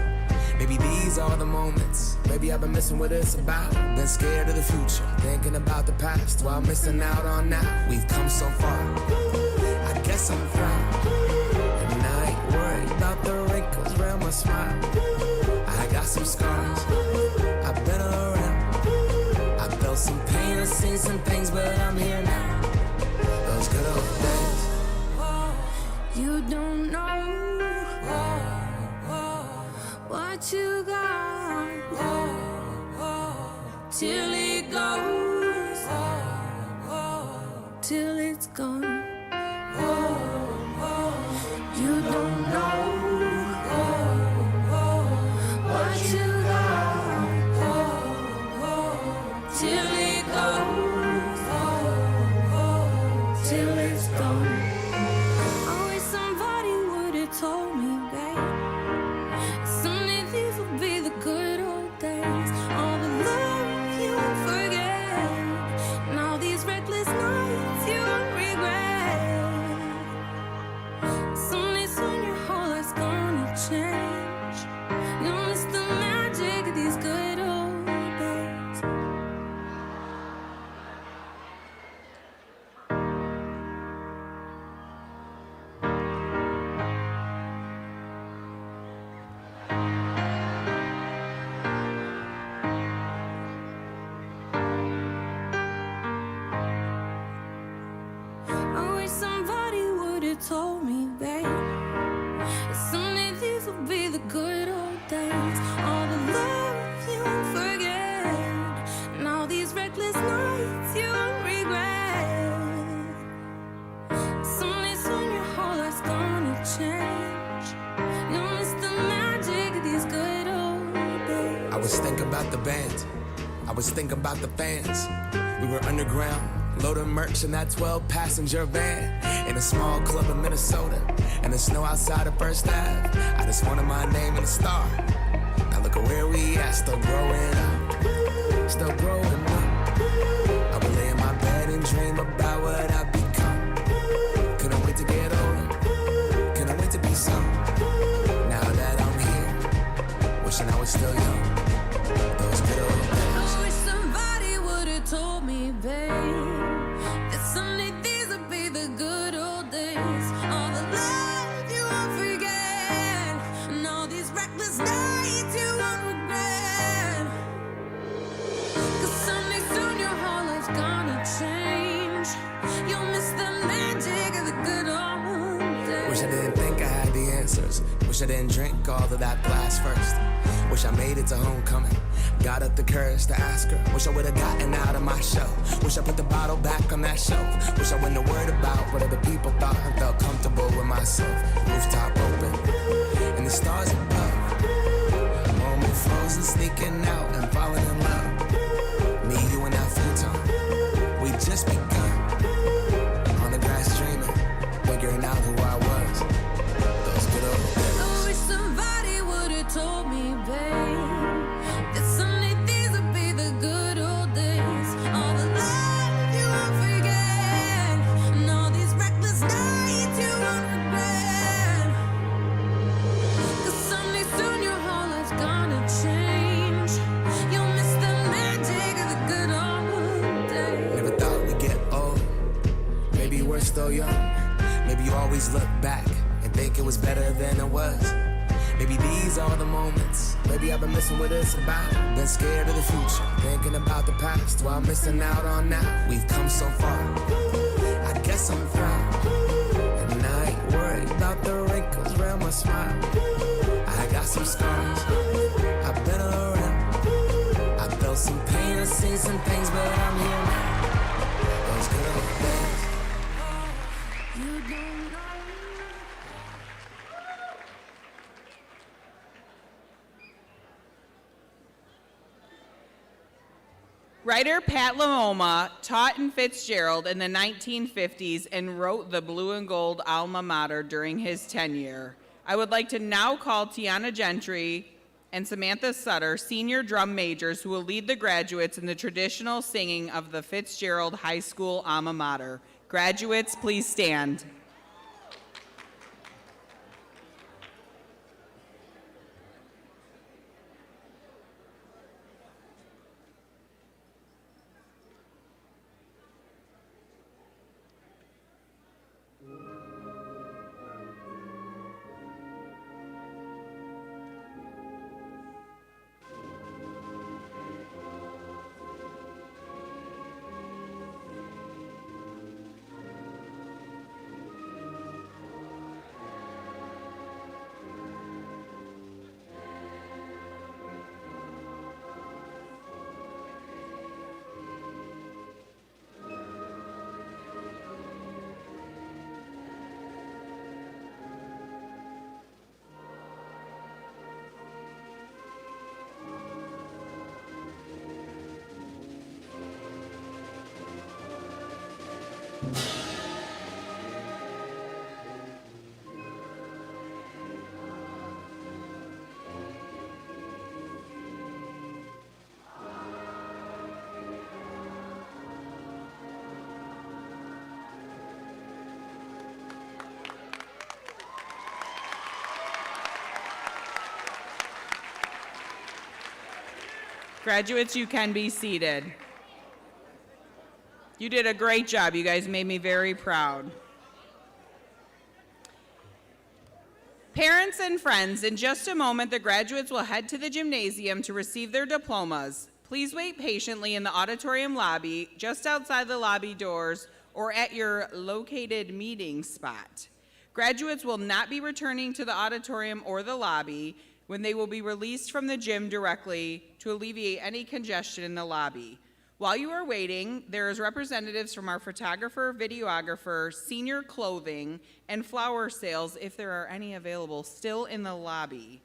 Speaker 13: Maybe these are the moments. Maybe I've been missing what it's about. Been scared of the future, thinking about the past while missing out on now. We've come so far. I guess I'm proud. And I ain't worried about the wrinkles around my smile. I got some scars. I've been around. I felt some pain, I've seen some things, but I'm here now. Those good old days.
Speaker 12: You don't know what you got till it goes, till it's gone. You don't know what you got till it goes, till it's gone. I wish somebody would've told me, babe, someday these will be the good old days. All the love you won't forget, and all these reckless nights you won't regret. Someday soon your whole life's gonna change. You'll miss the magic of these good old days. I wish somebody would've told me, babe, that someday these will be the good old days. All the love you won't forget, and all these reckless nights you won't regret. Someday soon your whole life's gonna change. You'll miss the magic of these good old days.
Speaker 13: I was thinking about the band. I was thinking about the fans. We were underground, loading merch in that 12-passenger van. In a small club in Minnesota, and the snow outside of First Ave. I just wanted my name and a star. Now look at where we at, still growing up. Still growing up. I would lay in my bed and dream about what I've become. Couldn't wait to get older. Couldn't wait to be some. Now that I'm here, wishing I was still young. Those good old days.
Speaker 12: I wish somebody would've told me, babe, that someday these would be the good old days. All the love you won't forget, and all these reckless nights you won't regret. 'Cause someday soon your whole life's gonna change. You'll miss the magic of the good old days.
Speaker 13: Wish I didn't think I had the answers. Wish I didn't drink all of that glass first. Wish I made it to homecoming. Got up the courage to ask her. Wish I would've gotten out of my shell. Wish I put the bottle back on that shelf. Wish I wouldn't have worried about what other people thought and felt comfortable with myself. Rooftop open, and the stars above. Moment frozen, sneaking out and falling in love. Me, you, and that futon. We just begun. On the grass dreaming, figuring out who I was. Those good old days.
Speaker 12: I wish somebody would've told me, babe, that someday these would be the good old days. All the love you won't forget, and all these reckless nights you won't regret. 'Cause someday soon your whole life's gonna change. You'll miss the magic of the good old days.
Speaker 13: Never thought we'd get old. Maybe we're still young. Maybe you always look back and think it was better than it was. Maybe these are the moments. Maybe I've been missing what it's about. Been scared of the future, thinking about the past while missing out on now. We've come so far. I guess I'm proud. And I ain't worried about the wrinkles around my smile. I got some scars. I've been around. I felt some pain, I've seen some things, but I'm here now. Those good old days. You don't know.
Speaker 2: Writer Pat Lamoma taught in Fitzgerald in the 1950s and wrote the Blue and Gold alma mater during his tenure. I would like to now call Tiana Gentry and Samantha Sutter, senior drum majors, who will lead the graduates in the traditional singing of the Fitzgerald High School alma mater. Graduates, please stand. Graduates, you can be seated. You did a great job. You guys made me very proud. Parents and friends, in just a moment, the graduates will head to the gymnasium to receive their diplomas. Please wait patiently in the auditorium lobby, just outside the lobby doors, or at your located meeting spot. Graduates will not be returning to the auditorium or the lobby when they will be released from the gym directly to alleviate any congestion in the lobby. While you are waiting, there is representatives from our photographer, videographer, senior clothing, and flower sales, if there are any available, still in the lobby.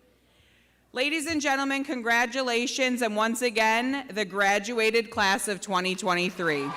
Speaker 2: Ladies and gentlemen, congratulations, and once again, the graduated class of 2023.